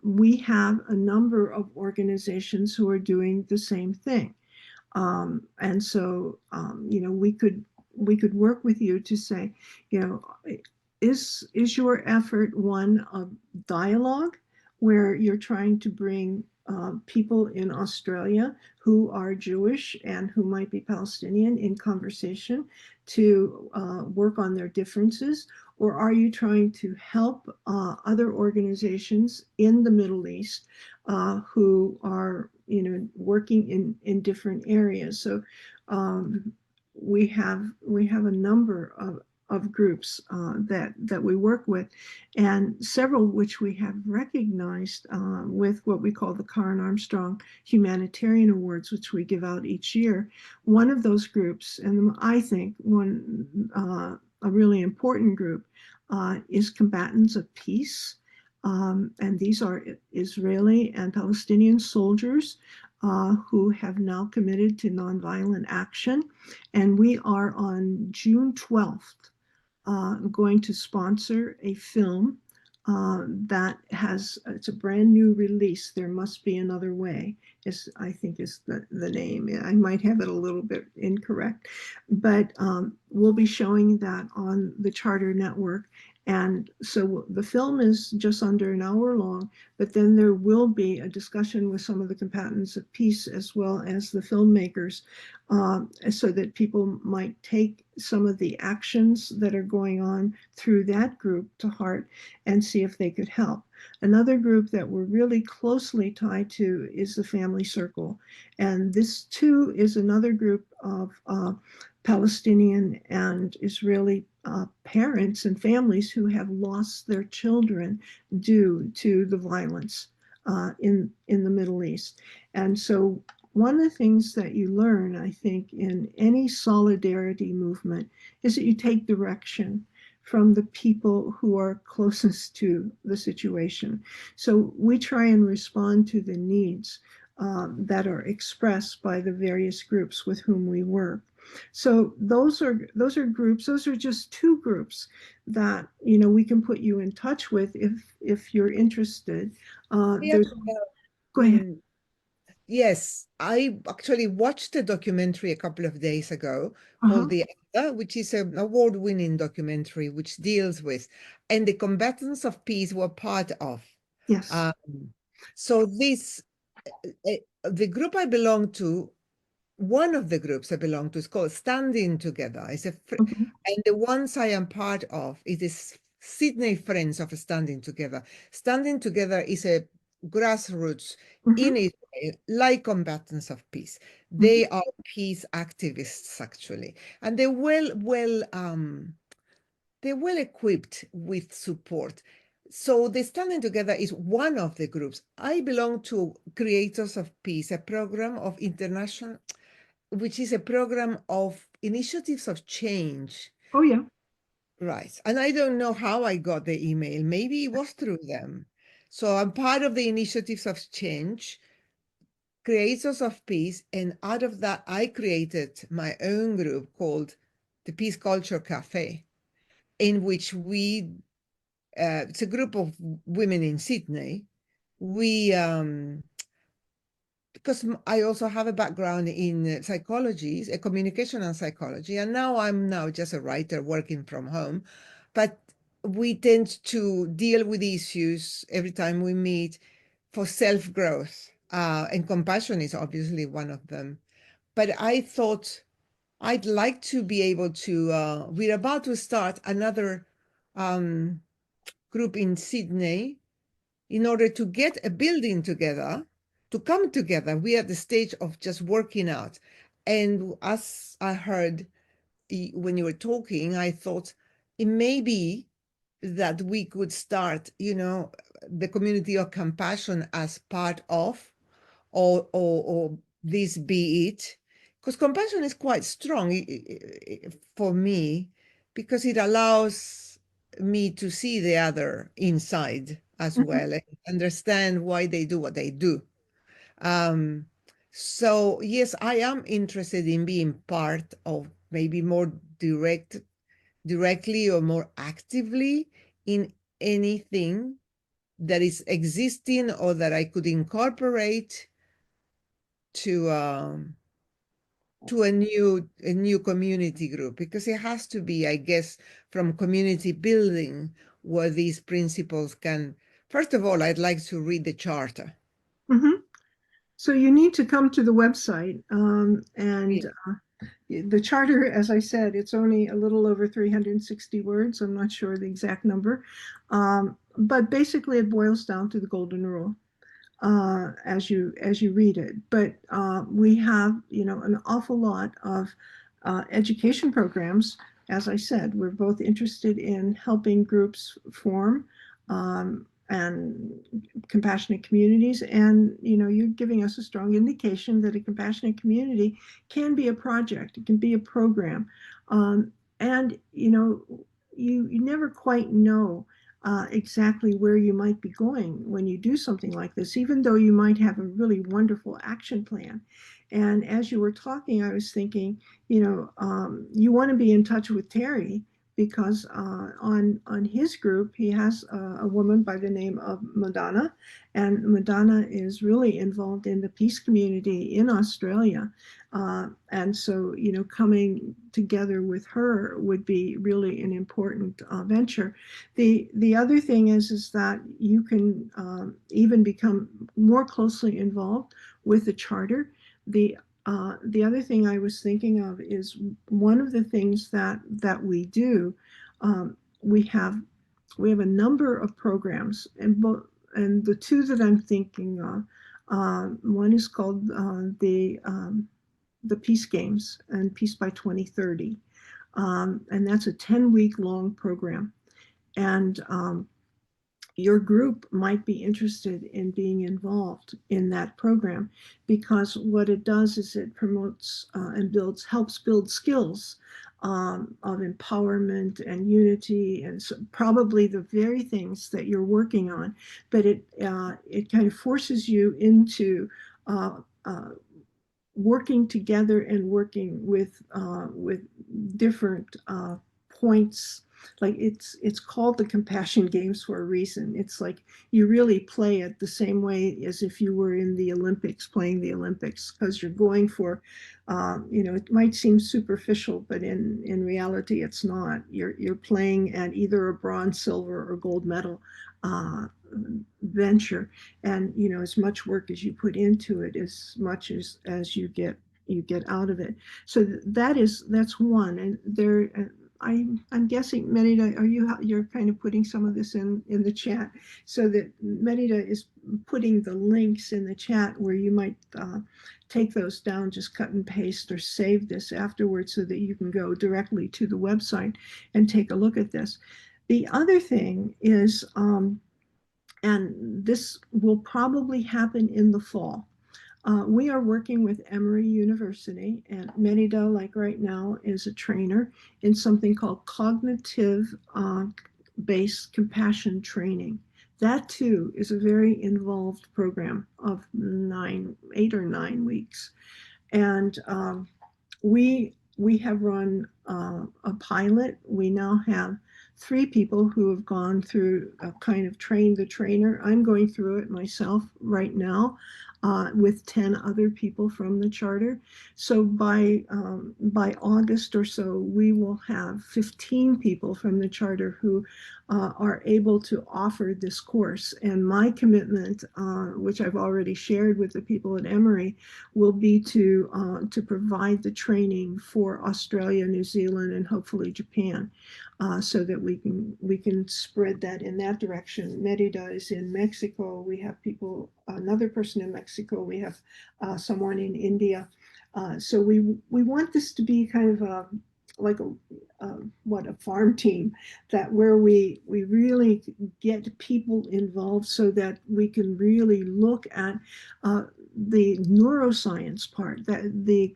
we have a number of organizations who are doing the same thing. And so, we could work with you to say, you know, is your effort one of dialogue where you're trying to bring people in Australia who are Jewish and who might be Palestinian in conversation to work on their differences? Or are you trying to help other organizations in the Middle East who are, working in different areas? So um, we have a number of groups that we work with, and several which we have recognized with what we call the Karen Armstrong Humanitarian Awards, which we give out each year. One of those groups, and I think a really important group, is Combatants of Peace. And these are Israeli and Palestinian soldiers who have now committed to nonviolent action. And we are on June 12th going to sponsor a film it's a brand new release. There Must Be Another Way, I think is the name. I might have it a little bit incorrect, but we'll be showing that on the Charter Network. And so the film is just under an hour long, but then there will be a discussion with some of the combatants of peace as well as the filmmakers, so that people might take some of the actions that are going on through that group to heart and see if they could help. Another group that we're really closely tied to is the Family Circle. And this too is another group of Palestinian and Israeli parents and families who have lost their children due to the violence in the Middle East. And so one of the things that you learn, I think, in any solidarity movement is that you take direction from the people who are closest to the situation. So we try and respond to the needs that are expressed by the various groups with whom we work. So those are groups. Those are just two groups that we can put you in touch with if you're interested. Yeah, There's Go ahead. mm, yes, I actually watched a documentary a couple of days ago Uh-huh. called The Other, which is an award-winning documentary which deals with, and the combatants of peace were part of. Yes. So the group I belong to, one of the groups I belong to is called Standing Together. Okay. And the ones I am part of is the Sydney Friends of Standing Together. Standing Together is a grassroots in Mhm. Israel, like combatants of peace. Mhm. They are peace activists, actually, and they're well equipped with support. So the Standing Together is one of the groups. I belong to Creators of Peace, a program of international, which is a program of initiatives of change. Oh yeah. Right. And I don't know how I got the email. Maybe it was through them. So I'm part of the initiatives of change, Creators of Peace. And out of that, I created my own group called the Peace Culture Cafe, in which it's a group of women in Sydney. We because I also have a background in psychology, communication and psychology, and now I'm just a writer working from home. But we tend to deal with issues every time we meet for self-growth, and compassion is obviously one of them. But I thought I'd like to be able to. We're about to start another um, group in Sydney in order to get a building together, to come together. We are at the stage of just working out. And as I heard when you were talking, I thought it may be that we could start, the community of compassion as part of, or this be it. Because compassion is quite strong for me, because it allows me to see the other inside as Mhm. well and understand why they do what they do. Um, so yes, I am interested in being part of maybe more directly or more actively in anything that is existing or that I could incorporate to a new community group, because it has to be, I guess, from community building where these principles can. First of all, I'd like to read the charter. Mhm. So you need to come to the website, and Yeah. the charter, as I said, it's only a little over 360 words. I'm not sure the exact number, but basically it boils down to the golden rule as you read it. But we have an awful lot of education programs. As I said, we're both interested in helping groups form and compassionate communities. And you're giving us a strong indication that a compassionate community can be a project, it can be a program, and you never quite know exactly where you might be going when you do something like this, even though you might have a really wonderful action plan. And as you were talking, I was thinking, you want to be in touch with Terry, because on his group he has a woman by the name of Madonna, and Madonna is really involved in the peace community in Australia, and so coming together with her would be really an important venture. The other thing is that you can even become more closely involved with the charter. The other thing I was thinking of is one of the things that we do. We have a number of programs, and the two that I'm thinking of. One is called the Peace Games and Peace by 2030, and that's a 10-week long program. And your group might be interested in being involved in that program, because what it does is it promotes and helps build skills of empowerment and unity, and so probably the very things that you're working on. But it kind of forces you into uh, uh, working together and working with different points. Like it's called the compassion games for a reason. It's like you really play it the same way as if you were in the Olympics, playing the Olympics, because you're going for it might seem superficial, but in reality it's not. You're playing at either a bronze, silver, or gold medal venture. And as much work as you put into it, as much as you get out of it. So that's one. And there I'm guessing, Merida, you're kind of putting some of this in the chat, so that Merida is putting the links in the chat where you might take those down, just cut and paste, or save this afterwards so that you can go directly to the website and take a look at this. The other thing is, and this will probably happen in the fall. We are working with Emory University, and Merida, like right now, is a trainer in something called cognitive based compassion training. That too is a very involved program of 8 or 9 weeks. And we have run a pilot. We now have 3 people who have gone through a kind of train the trainer. I'm going through it myself right now with 10 other people from the charter. So by August or so, we will have 15 people from the charter who are able to offer this course. And my commitment, which I've already shared with the people at Emory, will be to provide the training for Australia, New Zealand, and hopefully Japan, so that we can spread that in that direction. Merida is in Mexico. We have another person in Mexico. We have someone in India. So we want this to be kind of like a farm team, that where we really get people involved, so that we can really look at the neuroscience part. That the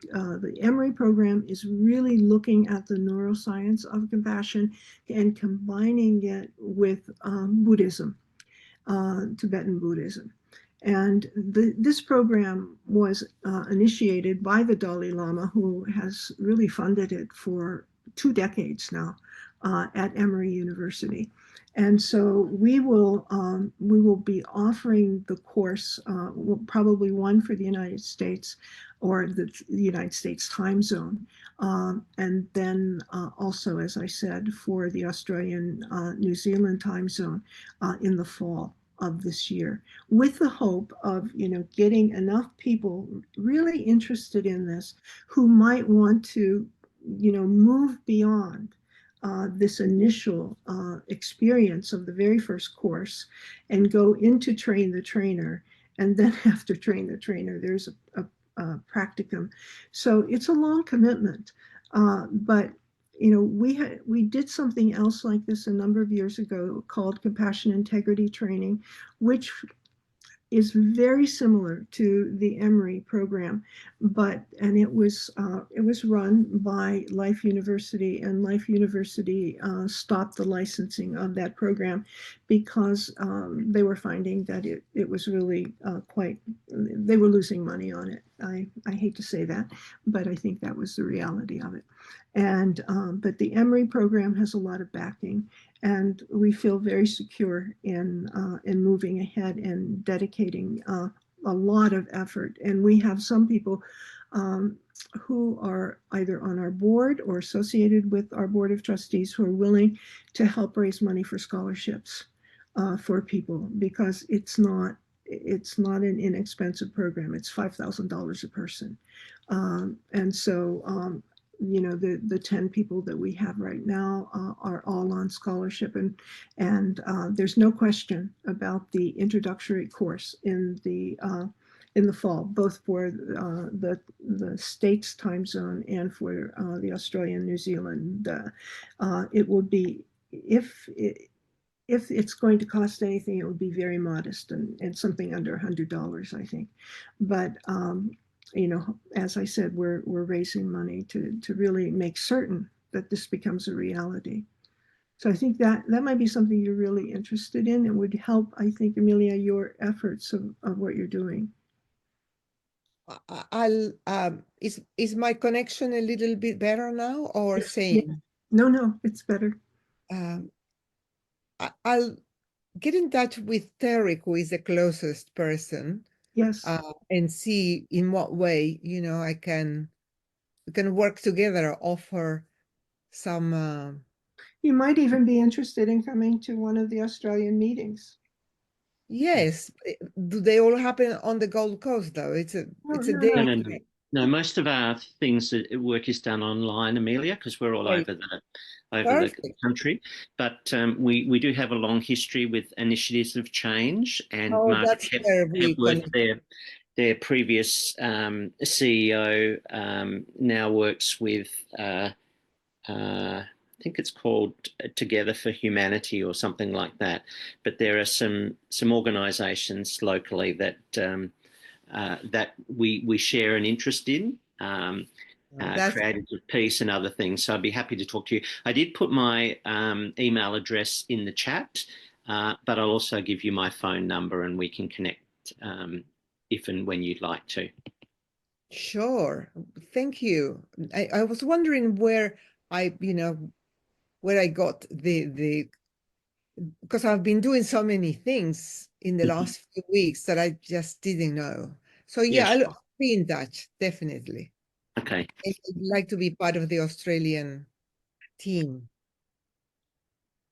Emory program is really looking at the neuroscience of compassion and combining it with Buddhism, Tibetan Buddhism. And this program was initiated by the Dalai Lama, who has really funded it for 2 decades now at Emory University. And so we will be offering the course, probably one for the United States, or the United States time zone, and then also, as I said, for the Australian New Zealand time zone in the fall of this year, with the hope of getting enough people really interested in this, who might want to move beyond this initial experience of the very first course, and go into train the trainer. And then after train the trainer, there's a practicum. So it's a long commitment, but we did something else like this a number of years ago called compassion integrity training, which is very similar to the Emory program, and it was run by Life University, and Life University stopped the licensing of that program because they were finding that it was really they were losing money on it. I hate to say that, but I think that was the reality of it. And but the Emory program has a lot of backing, and we feel very secure in moving ahead and dedicating a lot of effort. And we have some people who are either on our board or associated with our board of trustees, who are willing to help raise money for scholarships for people, because it's not an inexpensive program. It's $5,000 a person. And so the 10 people that we have right now are all on scholarship, and there's no question about the introductory course in the fall, both for the States time zone and for the Australian New Zealand. It will be, if if it's going to cost anything, it would be very modest and something under $100, I think. But you know, as I said, we're raising money to really make certain that this becomes a reality. So I think that might be something you're really interested in and would help, I think, Amelia, your efforts of what you're doing. I'll is my connection a little bit better now or Yeah. same? No, it's better. Um, I'll get in touch with Terry, who is the closest person, Yes. and see in what way, you know, we can work together, offer some You might even be interested in coming to one of the Australian meetings. yes. Do they all happen on the Gold Coast though? No, It's a no, No, no. day no, no. trip. No, most of our things work is done online, Amelia, because we're all Right. over the Perfect. country. But we do have a long history with initiatives of change, and Oh, Margaret that's where we Hepworth, connect. their previous CEO, now works with I think it's called Together for Humanity or something like that. But there are some organisations locally that that we share an interest in. That's Creators of peace and other things. So I'd be happy to talk to you. I did put my email address in the chat, but I'll also give you my phone number and we can connect if and when you'd like to. sure. Thank you. I was wondering where you know, where I got the because I've been doing so many things in the last few weeks that I just didn't know. So Yeah, yeah, sure. I'll be in touch, definitely. Okay, I'd like to be part of the Australian team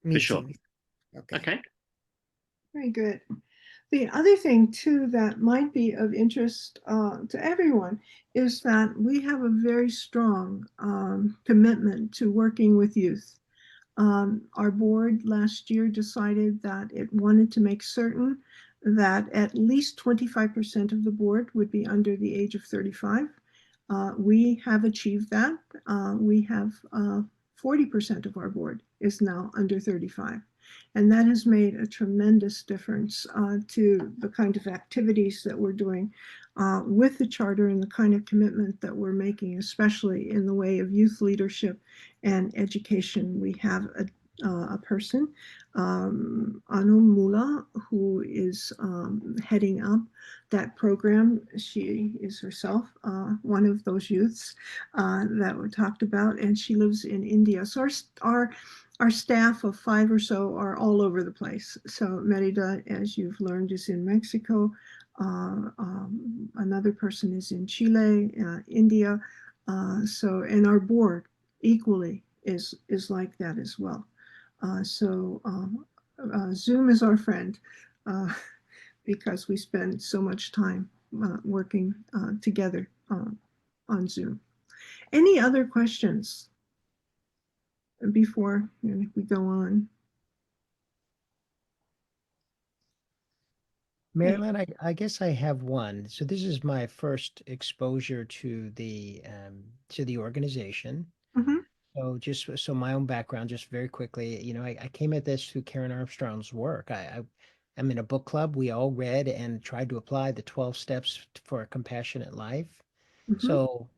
for sure. meeting. Okay. Okay. Very good. The other thing, too, that might be of interest to everyone is that we have a very strong commitment to working with youth. Our board last year decided that it wanted to make certain that at least 25% of the board would be under the age of 35. We have achieved that. We have 40% of our board is now under 35. And that has made a tremendous difference to the kind of activities that we're doing with the charter and the kind of commitment that we're making, especially in the way of youth leadership and education. We have a person, Anu Mula, who is heading up that program. She is herself one of those youths that we talked about, and she lives in India. So our staff of 5 or so are all over the place. So Merida, as you've learned, is in Mexico. Another person is in Chile, India. And our board equally is like that as well. Zoom is our friend because we spend so much time working together on Zoom. Any other questions before we go on? Marilyn, I guess I have one. So this is my first exposure to the organization. Mhm. So just so my own background, just very quickly, I came at this through Karen Armstrong's work. I'm in a book club. We all read and tried to apply the 12 steps for a compassionate life. Mhm. So,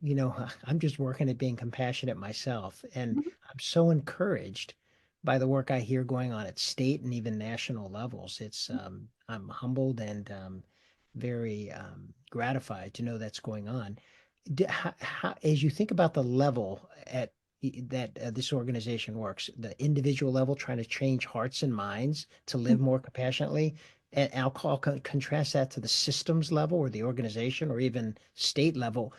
I'm just working at being compassionate myself. And Mhm. I'm so encouraged by the work I hear going on at state and even national levels. I'm humbled and very gratified to know that's going on. As you think about the level at that this organization works, the individual level, trying to change hearts and minds to live more compassionately, and I'll contrast that to the systems level or the organization or even state level.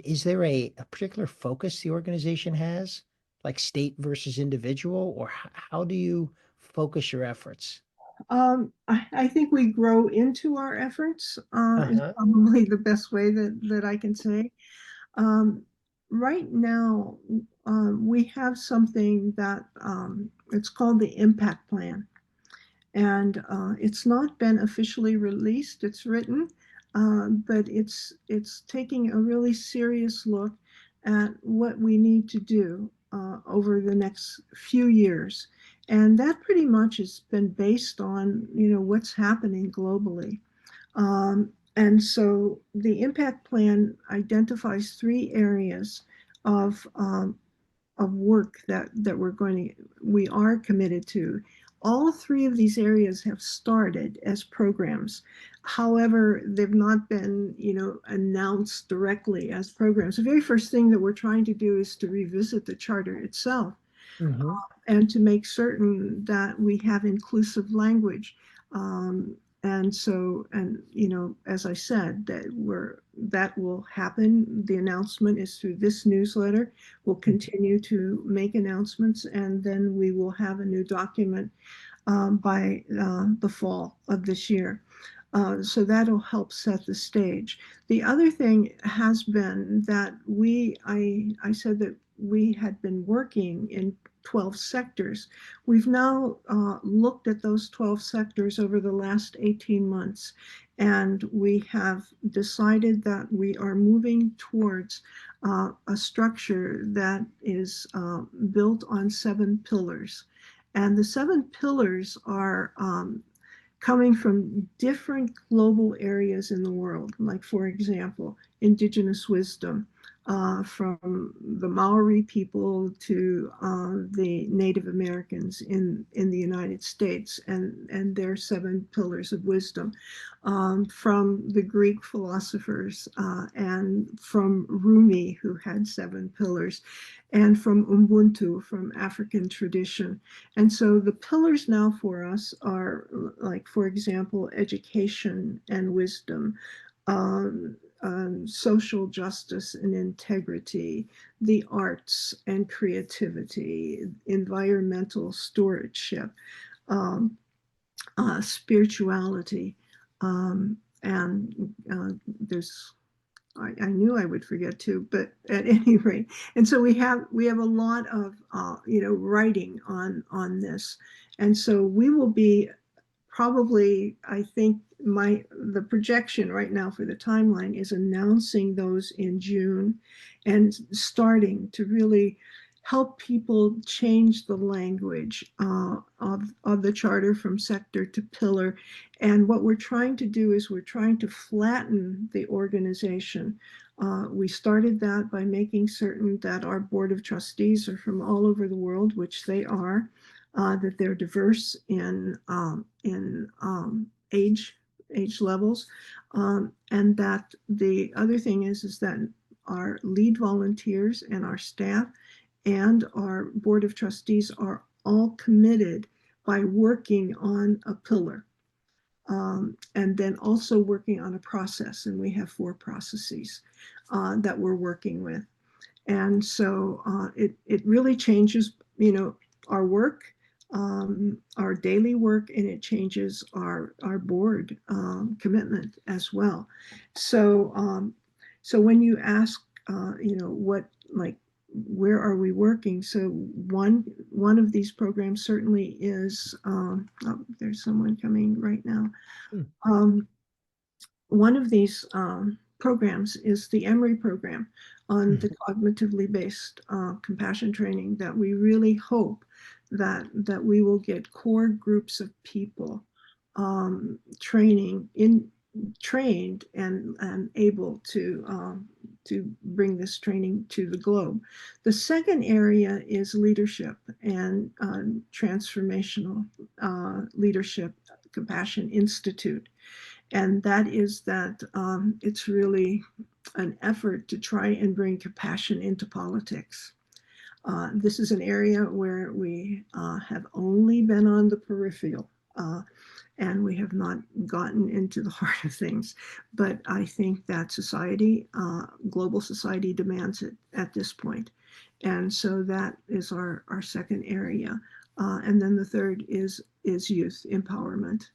Is there a particular focus the organization has, like state versus individual, or how do you focus your efforts? I think we grow into our efforts is Uh-huh. probably the best way that I can say. Um, right now, we have something that it's called the impact plan, and it's not been officially released. It's written, but it's taking a really serious look at what we need to do over the next few years. And that pretty much has been based on, what's happening globally. And so the impact plan identifies 3 areas of work that we are committed to. All 3 of these areas have started as programs. However, they've not been, announced directly as programs. The very first thing that we're trying to do is to revisit the charter itself, Mhm. and to make certain that we have inclusive language. And so, as I said, that will happen. The announcement is through this newsletter. We'll continue to make announcements, and then we will have a new document by the fall of this year. So that'll help set the stage. The other thing has been that I said that we had been working in 12 sectors. We've now looked at those 12 sectors over the last 18 months, and we have decided that we are moving towards a structure that is built on 7 pillars. And the 7 pillars are coming from different global areas in the world. Like, for example, indigenous wisdom, from the Maori people to the Native Americans in the United States and their 7 pillars of wisdom, from the Greek philosophers, and from Rumi, who had 7 pillars, and from Ubuntu, from African tradition. And so the pillars now for us are, like, for example, education and wisdom, social justice and integrity, the arts and creativity, environmental stewardship, spirituality, and there's I knew I would forget to, but at any rate, and so we have a lot of writing on this, and so we will be probably, I think the projection right now for the timeline is announcing those in June and starting to really help people change the language of the charter from sector to pillar. And what we're trying to do is we're trying to flatten the organization. We started that by making certain that our board of trustees are from all over the world, which they are, that they're diverse in age levels, and that the other thing is that our lead volunteers and our staff and our board of trustees are all committed by working on a pillar, and then also working on a process. And we have 4 processes that we're working with. And so it really changes, our work, our daily work, and it changes our board commitment as well. So when you ask, what, like, where are we working? So one of these programs certainly is, oh, there's someone coming right now. One of these programs is the Emory program on the cognitively based compassion training, that we really hope that we will get core groups of people trained and able to bring this training to the globe. The second area is leadership and transformational leadership compassion institute. And that is that it's really an effort to try and bring compassion into politics. This is an area where we have only been on the peripheral, and we have not gotten into the heart of things. But I think that society, global society, demands it at this point. And so that is our second area. And then the third is youth empowerment.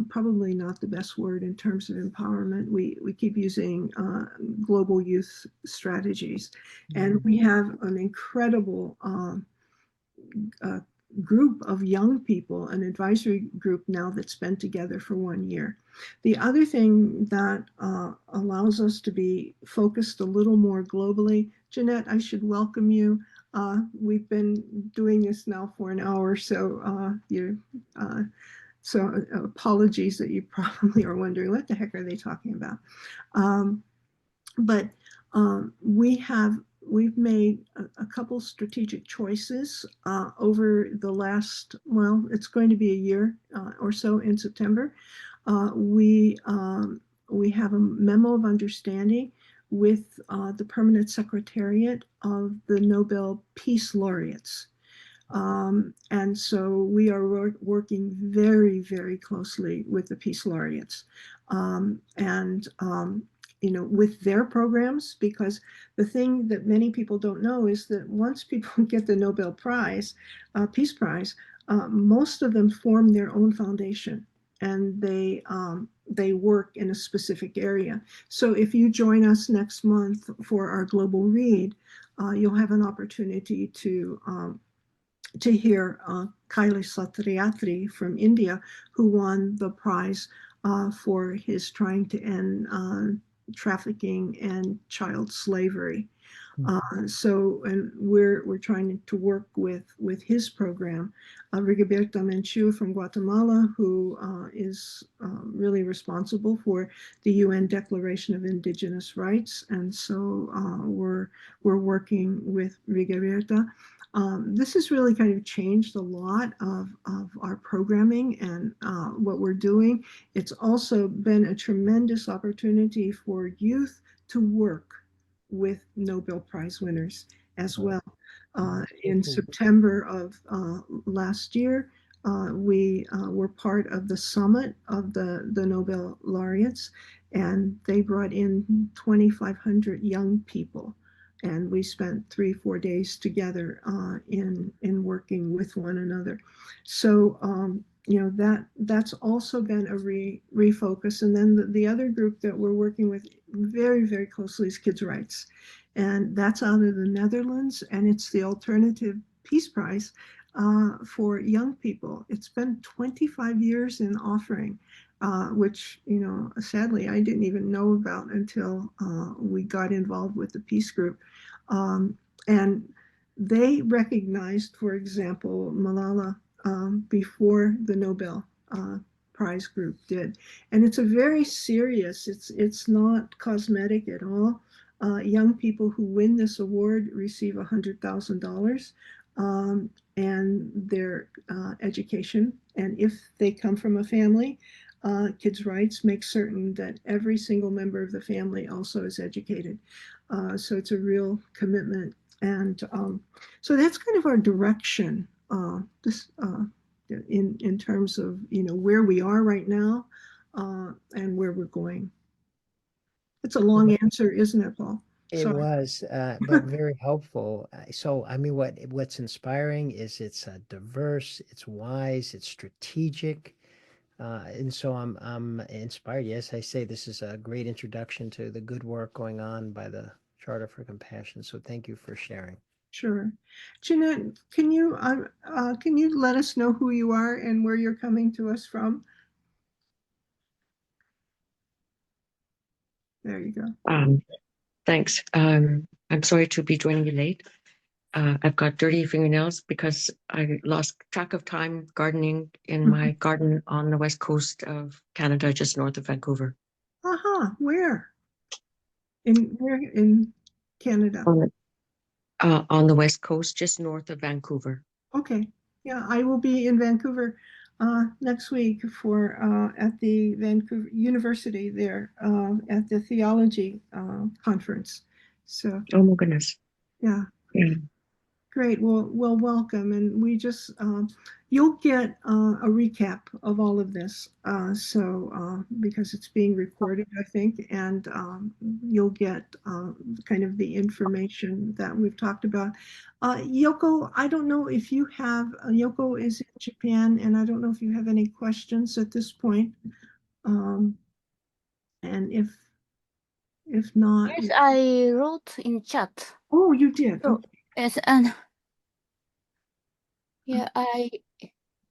Probably not the best word in terms of empowerment. We keep using global youth strategies, and we have an incredible group of young people, an advisory group now that's been together for 1 year. The other thing that allows us to be focused a little more globally, Jeanette, I should welcome you. We've been doing this now for an hour, so so apologies that you probably are wondering what the heck are they talking about. But we've made a couple strategic choices over the last, well, it's going to be a year or so in September. We have a memo of understanding with the permanent secretariat of the Nobel Peace Laureates. And so we are working very, very closely with the Peace Laureates. With their programs, because the thing that many people don't know is that once people get the Nobel Prize, Peace Prize, most of them form their own foundation, and they work in a specific area. So if you join us next month for our global read, you'll have an opportunity to hear Kailash Satyarthi from India, who won the prize for his trying to end trafficking and child slavery. And we're trying to work with his program. Rigoberta Menchú from Guatemala, who is really responsible for the UN Declaration of Indigenous Rights, and so we're working with Rigoberta. This has really kind of changed a lot of our programming and what we're doing. It's also been a tremendous opportunity for youth to work with Nobel Prize winners as well. In September of last year, we were part of the summit of the Nobel laureates, and they brought in 2,500 young people. And we spent 3-4 days together in working with one another. So that's also been a refocus. And then the other group that we're working with very, very closely is Kids' Rights. And that's out of the Netherlands, and it's the Alternative Peace Prize for young people. It's been 25 years in offering, which, sadly, I didn't even know about until we got involved with the Peace Group. And they recognized, for example, Malala before the Nobel Prize group did. And it's a very serious, it's not cosmetic at all. Young people who win this award receive $100,000 and their education. And if they come from a family, Kids' Rights makes certain that every single member of the family also is educated. So it's a real commitment. And so that's kind of our direction in terms of where we are right now and where we're going. It's a long answer, isn't it, Paul? It was, but very helpful. So, I mean, what's inspiring is it's diverse, it's wise, it's strategic, and so I'm inspired. Yes, I say this is a great introduction to the good work going on by the Charter for Compassion. So, thank you for sharing. Sure, Jeanette, can you let us know who you are and where you're coming to us from? There you go. Thanks. I'm sorry to be joining you late. I've got dirty fingernails because I lost track of time gardening in my garden on the west coast of Canada, just north of Vancouver. Where? In Canada? On the west coast, just north of Vancouver. Okay. Yeah, I will be in Vancouver next week for at the Vancouver University there at the theology conference. So. Oh my goodness. Yeah. Great. Well, welcome. And we just, you'll get a recap of all of this. Because it's being recorded, I think, and you'll get kind of the information that we've talked about. Yoko, I don't know if you have, Yoko is in Japan, and I don't know if you have any questions at this point. And if not. Yes, I wrote in chat. Oh, you did? So, yes, and yeah, I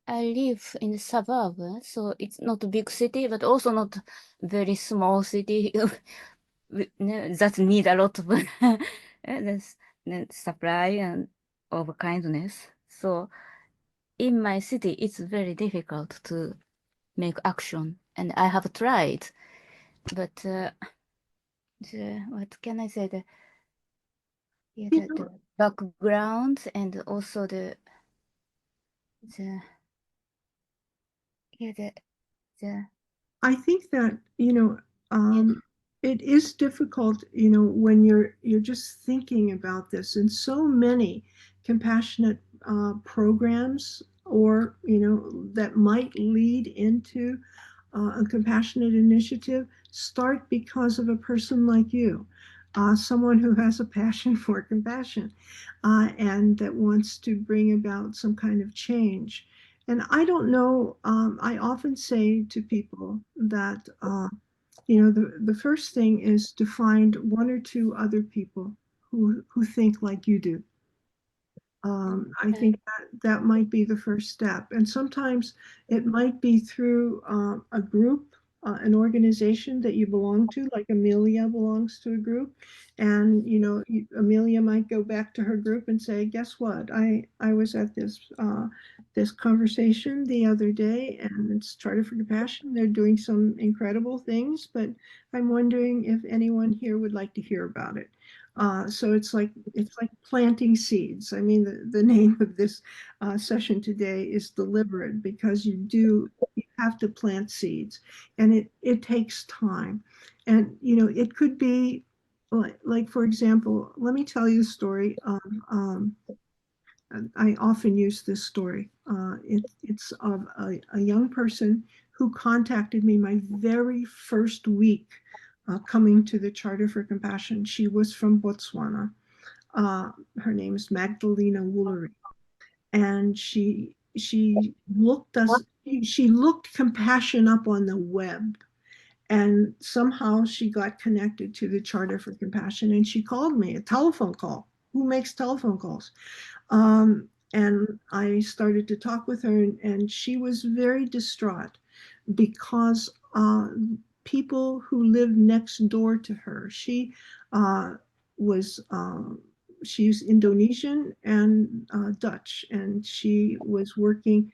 live in the suburb, so it's not a big city, but also not very small city that need a lot of supply and of kindness. So in my city, it's very difficult to make action, and I have tried, but what can I say? You The know, background and also the yeah the I think that, yeah, it is difficult, when you're just thinking about this, and so many compassionate programs, or that might lead into a compassionate initiative, start because of a person like you, someone who has a passion for compassion, and that wants to bring about some kind of change. And I don't know, I often say to people that, the first thing is to find one or two other people who think like you do. I think that might be the first step. And sometimes it might be through a group, an organization that you belong to, like Amelia belongs to a group. And, Amelia might go back to her group and say, guess what? I was at this conversation the other day, and it's Charter for Compassion. They're doing some incredible things, but I'm wondering if anyone here would like to hear about it. So it's like planting seeds. I mean, the name of this session today is deliberate, because you have to plant seeds, and it takes time. And it could be like, for example, let me tell you a story of, I often use this story. It's of a young person who contacted me my very first week coming to the Charter for Compassion. She was from Botswana. Her name is Magdalena Woolery, and she looked compassion up on the web, and somehow she got connected to the Charter for Compassion, and she called me, a telephone call. Who makes telephone calls? And I started to talk with her, and she was very distraught because people who lived next door to her, uh, was she's Indonesian and Dutch, and she was working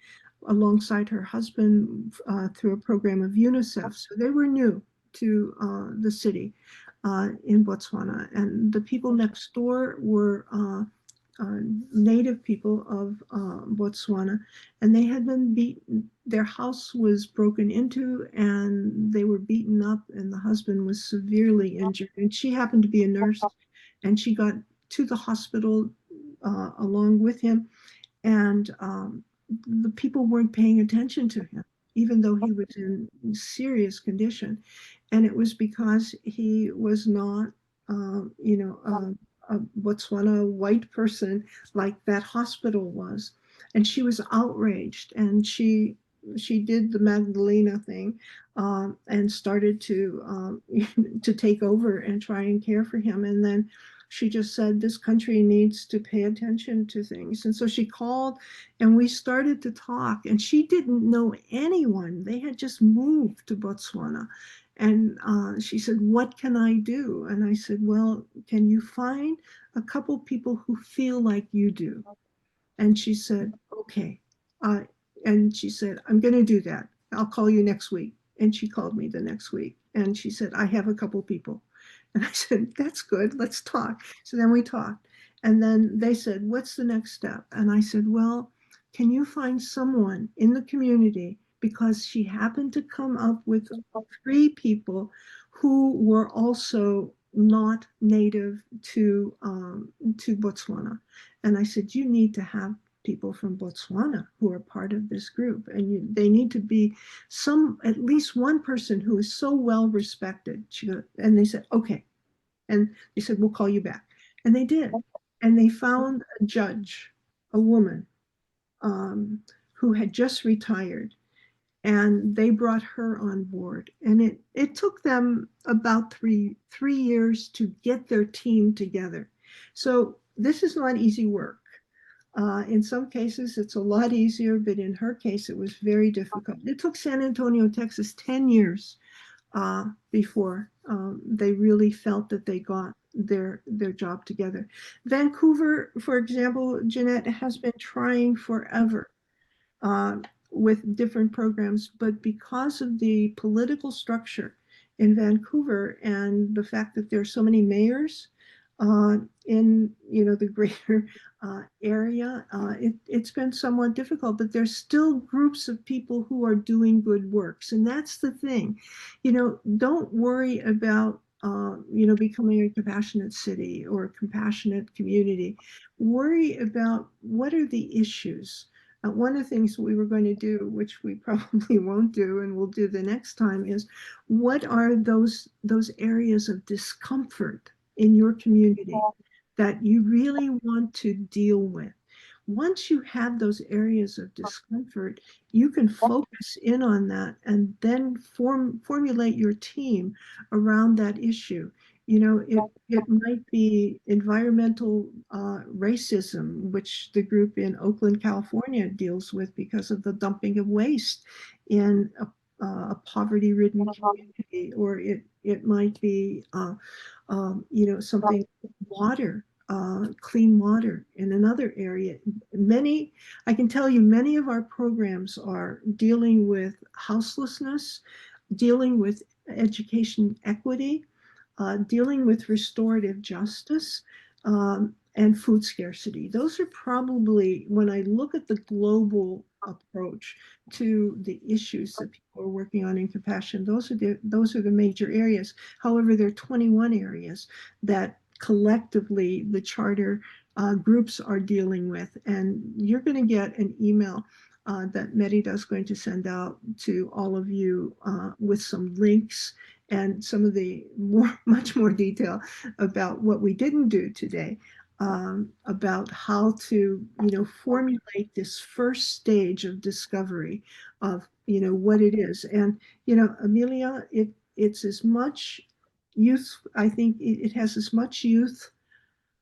alongside her husband through a program of UNICEF. So they were new to the city in Botswana, and the people next door were native people of Botswana, and they had been beaten. Their house was broken into, and they were beaten up, and the husband was severely injured. And she happened to be a nurse, and she got to the hospital along with him, and the people weren't paying attention to him, even though he was in serious condition. And it was because he was not, a Botswana white person like that hospital was. And she was outraged, and she did the Magdalena thing, and started to take over and try and care for him. And then she just said, this country needs to pay attention to things. And so she called, and we started to talk, and she didn't know anyone. They had just moved to Botswana. And she said, what can I do? And I said, well, can you find a couple people who feel like you do? And she said, okay. Uh, and she said, I'm going to do that. I'll call you next week. And she called me the next week, and she said, I have a couple people. And I said, that's good. Let's talk. So then we talked. And then they said, what's the next step? And I said, well, can you find someone in the community? Because she happened to come up with 3 people who were also not native to Botswana. And I said, you need to have people from Botswana who are part of this group. And they need to be at least one person who is so well respected. And they said, okay. And they said, we'll call you back. And they did. And they found a judge, a woman, who had just retired, and they brought her on board. And it took them about three years to get their team together. So this is not easy work. In some cases, it's a lot easier, but in her case, it was very difficult. It took San Antonio, Texas, 10 years before they really felt that they got their job together. Vancouver, for example, Jeanette, has been trying forever uh, with different programs, but because of the political structure in Vancouver and the fact that there are so many mayors in the greater area, it's been somewhat difficult. But there's still groups of people who are doing good works, and that's the thing. Don't worry about becoming a compassionate city or a compassionate community. Worry about what are the issues. One of the things we were going to do, which we probably won't do and we'll do the next time, is what are those areas of discomfort in your community that you really want to deal with? Once you have those areas of discomfort, you can focus in on that and then formulate your team around that issue. It might be environmental racism, which the group in Oakland, California deals with because of the dumping of waste in a poverty-ridden community, or it might be something water, clean water in another area. I can tell you, many of our programs are dealing with houselessness, dealing with education equity, dealing with restorative justice, and food scarcity. Those are probably, when I look at the global approach to the issues that people are working on in compassion, those are the major areas. However, there are 21 areas that collectively the charter groups are dealing with, and you're going to get an email that Merida is going to send out to all of you with some links and some of the much more detail about what we didn't do today, about how to, formulate this first stage of discovery of, what it is. And, Amelia, it's as much youth, I think it has as much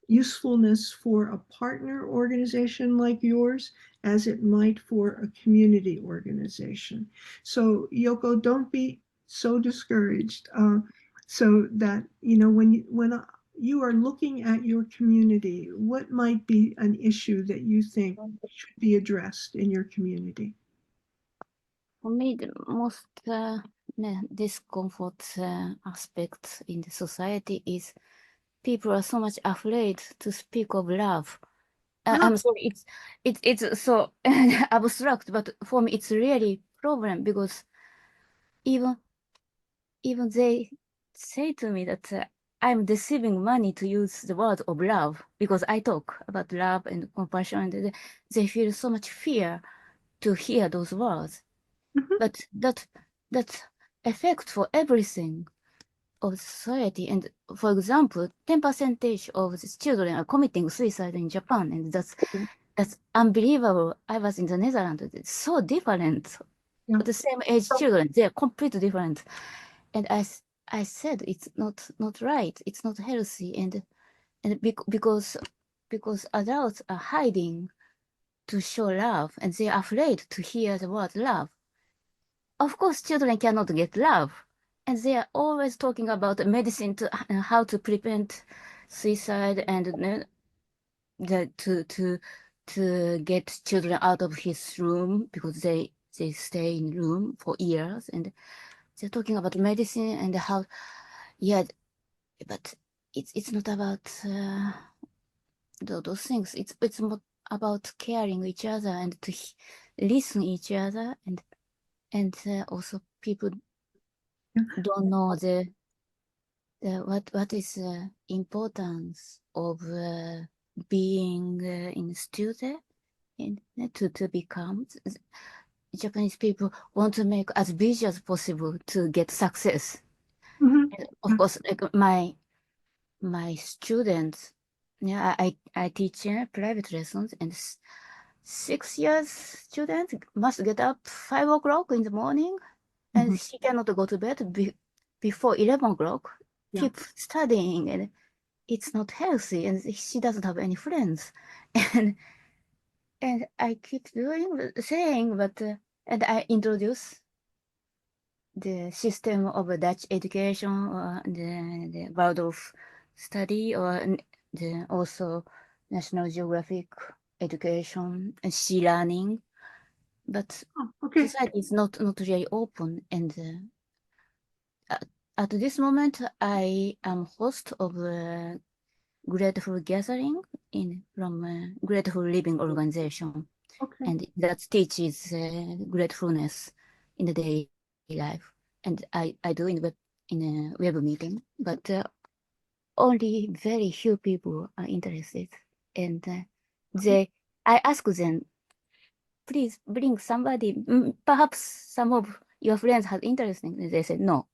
usefulness for a partner organization like yours as it might for a community organization. So Yoko, don't be so discouraged. So that when you are looking at your community, what might be an issue that you think should be addressed in your community? For me, the most discomfort aspect in the society is people are so much afraid to speak of love. I'm sorry, it's so abstract, but for me it's really problem because even they say to me that I'm receiving money to use the word of love because I talk about love and compassion, and they feel so much fear to hear those words. But that effect for everything of society. And for example, 10% of the children are committing suicide in Japan, and that's unbelievable. I was in the Netherlands. It's so different. Yeah. The same age children, they are completely different. And I said it's not right. It's not healthy, and because adults are hiding to show love, and they are afraid to hear the word love. Of course, children cannot get love, and they are always talking about medicine to how to prevent suicide and to get children out of his room because they stay in room for years, and they're talking about medicine and how, yeah, but it's not about those things. It's more about caring each other and to listen each other, and also people don't know what is importance of being in student and to become. Japanese people want to make as busy as possible to get success. And of course, like my students, yeah, I teach private lessons, and 6 years student must get up 5 o'clock in the morning, and she cannot go to bed before 11 o'clock. Yeah. Keep studying, and it's not healthy, and she doesn't have any friends. And I keep saying, but and I introduce the system of Dutch education, the Waldorf study or also National Geographic education and sea learning, but Oh, okay. society is not really open. And at this moment, I am host of a Grateful Gathering from a Grateful Living organization, Okay. and that teaches gratefulness in the daily life. And I do in a web meeting, but only very few people are interested. And I ask them, please bring somebody. Perhaps some of your friends have interest in it. They said, no,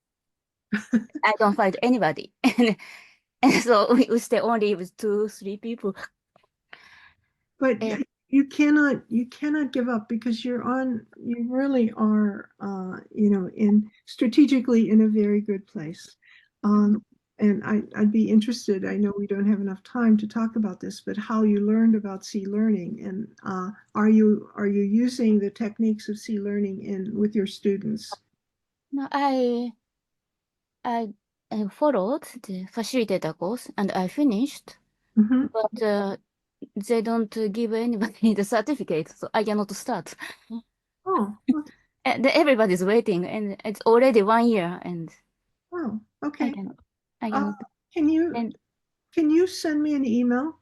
I don't find anybody. And so we stay only with 2, 3 people. But And you cannot give up because you really are strategically in a very good place. And I'd be interested, I know we don't have enough time to talk about this, but how you learned about sea learning, and are you using the techniques of sea learning with your students? no, I followed the facilitator course and I finished, Mhm. but they don't give anybody the certificate, so I cannot start. Oh, And everybody's waiting, and it's already 1 year, and wow. I Okay. cannot. I Uh, cannot. can you And send me an email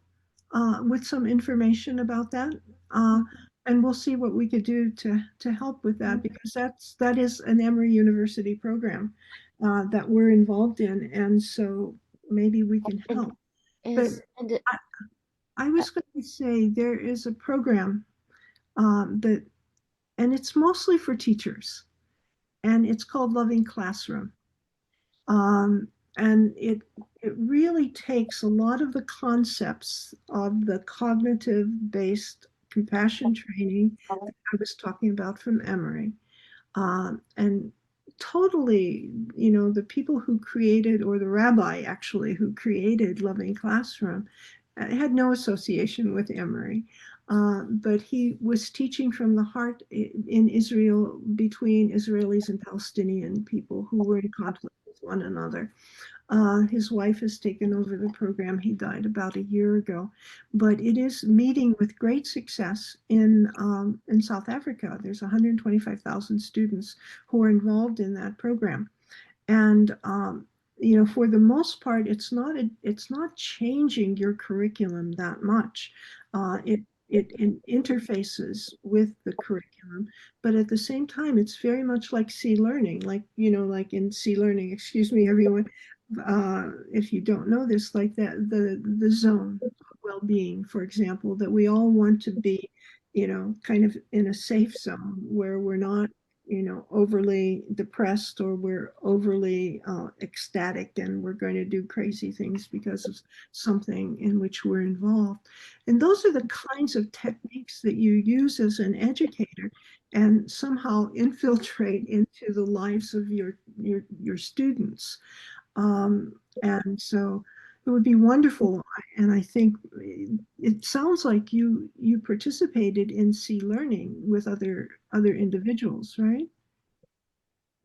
with some information about that? And we'll see what we could do to help with that, because that is an Emory University program that we're involved in, and so maybe we can and help. But yes, and I was going to say there is a program that, and it's mostly for teachers, and it's called Loving Classroom. And it really takes a lot of the concepts of the cognitive based compassion training that I was talking about from Emory, and totally, the people who created, or the rabbi actually who created Loving Classroom, had no association with Emory. But he was teaching from the heart in Israel, between Israelis and Palestinian people who were in conflict with one another. His wife has taken over the program. He died about a year ago, but it is meeting with great success in South Africa. There's 125,000 students who are involved in that program, and for the most part, it's not changing your curriculum that much. It interfaces with the curriculum, but at the same time, it's very much like sea learning, like in sea learning. Excuse me, everyone, if you don't know this, like that, the zone of well-being, for example, that we all want to be, kind of in a safe zone where we're not overly depressed, or we're overly ecstatic and we're going to do crazy things because of something in which we're involved. And those are the kinds of techniques that you use as an educator and somehow infiltrate into the lives of your students. And so it would be wonderful. And I think it sounds like you participated in sea learning with other individuals, right?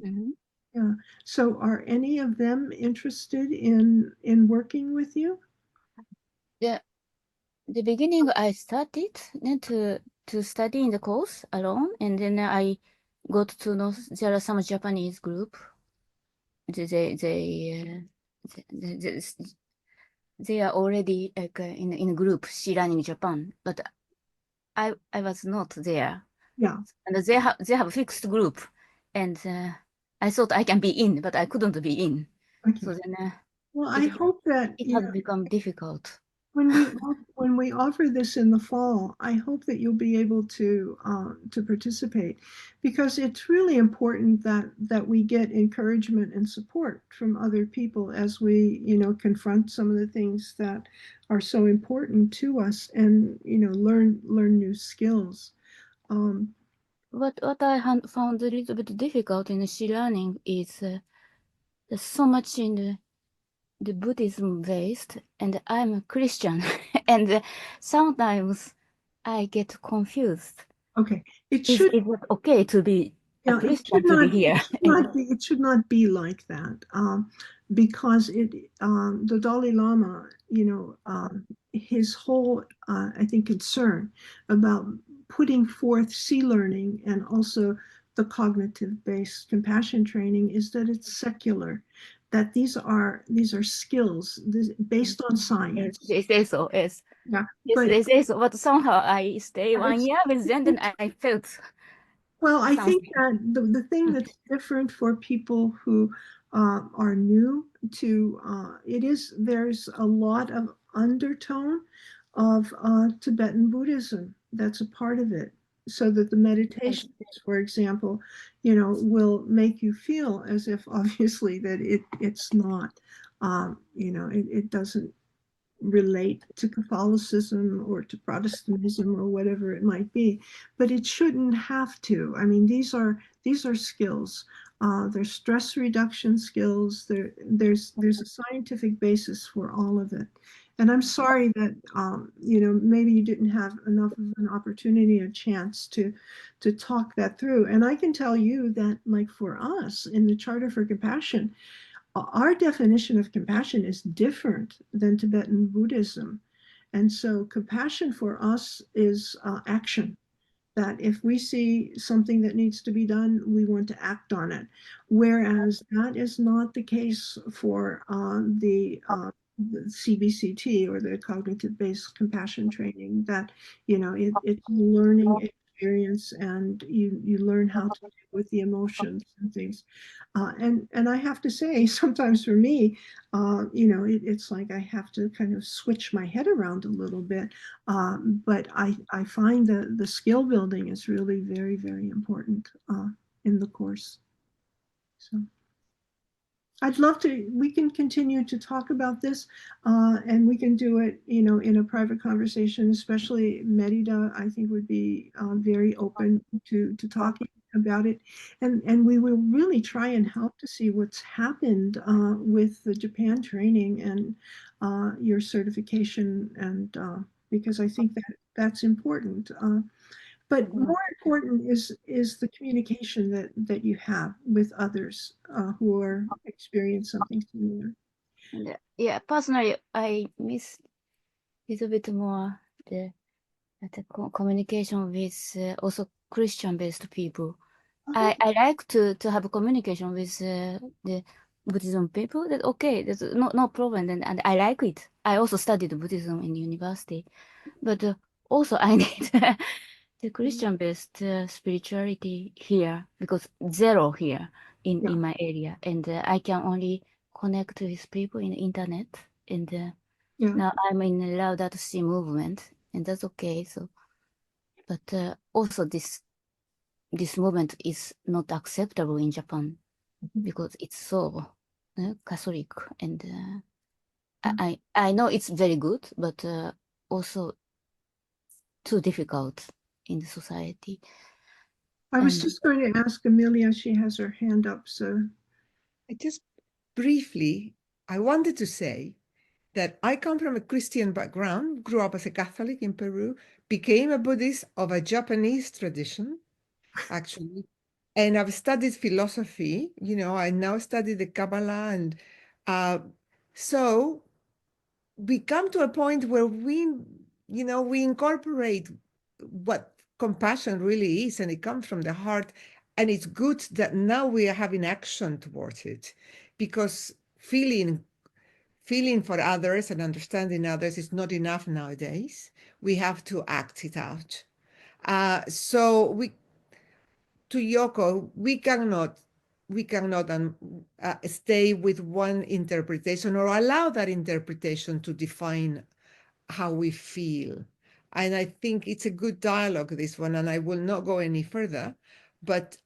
mhm. Yeah. So are any of them interested in working with you? The beginning, I started to study in the course alone, and then I got to know there are some Japanese group. They they are already like in a group Sea Learning Japan, but I was not there, Yeah. and they have a fixed group, and I thought I can be in, but I couldn't be in. Okay. So then Well, I it hope that, it has become difficult. when we offer this in the fall, I hope that you'll be able to participate, because it's really important that we get encouragement and support from other people as we confront some of the things that are so important to us, and learn new skills. Um, What I found a little bit difficult in sea learning is there's so much in the Buddhism based, and I'm a Christian, and sometimes I get confused. okay, it Is should it okay to be a it Christian should to be not here? it should not be like that. because the Dalai Lama, his whole, I think, concern about putting forth sea learning and also the cognitive-based compassion training is that it's secular, that these are skills based on Yes, science. they say so, yes. Yeah, Yes, but they say so, but somehow I stay but 1 year with them, then I felt well, I think something. that the thing that's different for people who are new to it is there's a lot of undertone of Tibetan Buddhism that's a part of it. So that the Yes, meditations, for example, will make you feel as if obviously that it's not, it doesn't relate to Catholicism or to Protestantism or whatever it might be, but it shouldn't have to. I mean, these are skills. They're stress reduction skills. There's a scientific basis for all of it. And I'm sorry that maybe you didn't have enough of an opportunity, a chance to talk that through. And I can tell you that, like for us in the Charter for Compassion, our definition of compassion is different than Tibetan Buddhism. And so compassion for us is action. That if we see something that needs to be done, we want to act on it. Whereas that is not the case for the CBCT or the cognitive based compassion training, that, it's learning experience and you learn how to deal with the emotions and things. And I have to say, sometimes for me, it's like I have to kind of switch my head around a little bit. But I find that the skill building is really very, very important in the course. So I'd love to, we can continue to talk about this and we can do it, in a private conversation, especially Merida, I think would be very open to talking about it. And we will really try and help to see what's happened with the Japan training and your certification. And because I think that that's important. But more important is the communication that you have with others who are experiencing something similar. and yeah, personally, I miss little bit more the communication with also Christian-based people. I like to have a communication with the Buddhism people. That okay, there's no problem, and I like it. I also studied Buddhism in university, but also I need the Christian-based spirituality here because zero here Yeah, in my area, and I can only connect with people in the internet. And yeah. now I'm in the Laudato Si movement, and that's okay. So, but also this movement is not acceptable in Japan because it's so Catholic, and I know it's very good, but also too difficult in the society. I was And just going to ask Amelia, she has her hand up, so. I just briefly, I wanted to say that I come from a Christian background, grew up as a Catholic in Peru, became a Buddhist of a Japanese tradition, actually. And I've studied philosophy, I now study the Kabbalah. And so we come to a point where we incorporate what compassion really is, and it comes from the heart. And it's good that now we are having action towards it, because feeling for others and understanding others is not enough nowadays. We have to act it out. So to Yoko, we cannot stay with one interpretation or allow that interpretation to define how we feel. And I think it's a good dialogue, this one, and I will not go any further. But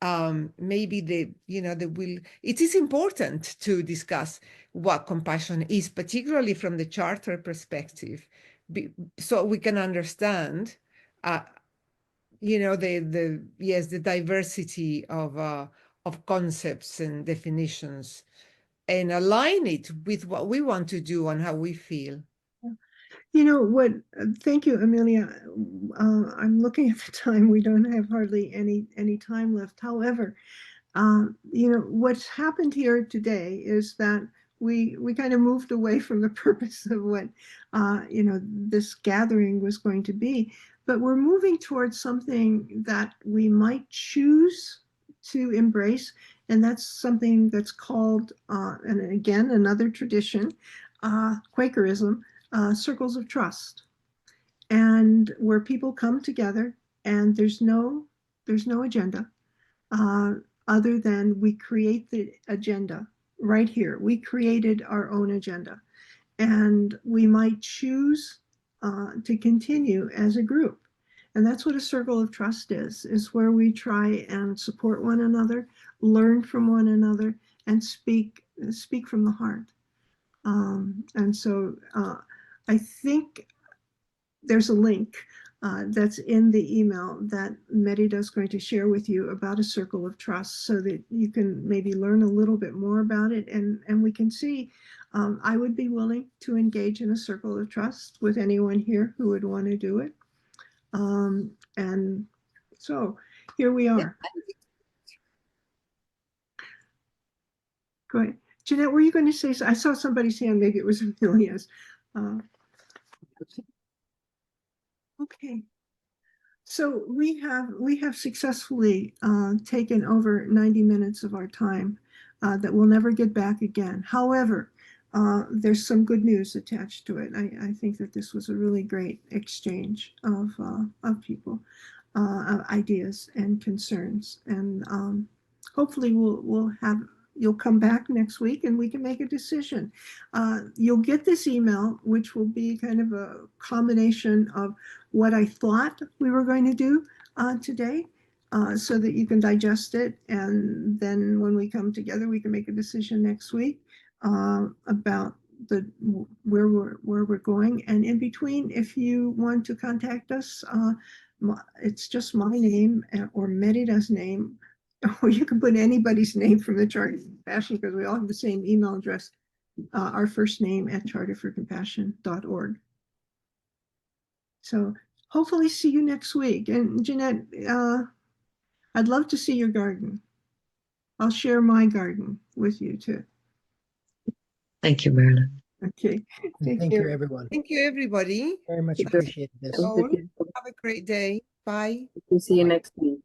maybe it is important to discuss what compassion is, particularly from the charter perspective, so we can understand, the diversity of concepts and definitions, and align it with what we want to do and how we feel. You know what? Thank you, Amelia. I'm looking at the time. We don't have hardly any time left. However, what's happened here today is that we kind of moved away from the purpose of what this gathering was going to be, but we're moving towards something that we might choose to embrace, and that's something that's called, and again, another tradition, Quakerism, circles of trust, and where people come together, and there's no agenda, other than we create the agenda right here. We created our own agenda, and we might choose to continue as a group. And that's what a circle of trust is where we try and support one another, learn from one another, and speak from the heart. And so I think there's a link that's in the email that Merida is going to share with you about a circle of trust, so that you can maybe learn a little bit more about it, and we can see. I would be willing to engage in a circle of trust with anyone here who would want to do it. And so here we are. Go ahead. Jeanette, were you going to say so? I saw somebody's hand, maybe it was Amelia's. Okay. So we have successfully taken over 90 minutes of our time that we'll never get back again. However, there's some good news attached to it. I think that this was a really great exchange of people, ideas and concerns, and hopefully you'll come back next week and we can make a decision. You'll get this email, which will be kind of a combination of what I thought we were going to do today, so that you can digest it. And then when we come together, we can make a decision next week about where we're going. And in between, if you want to contact us, it's just my name or Merida's name, or you can put anybody's name from the Charter for Compassion, because we all have the same email address, our first name at charterforcompassion.org. So hopefully see you next week. And Jeanette, I'd love to see your garden. I'll share my garden with you too. Thank you, Marilyn. Okay. Thank you, everyone. Thank you, everybody. Very much appreciate this. Have a great day. Bye. See you next week.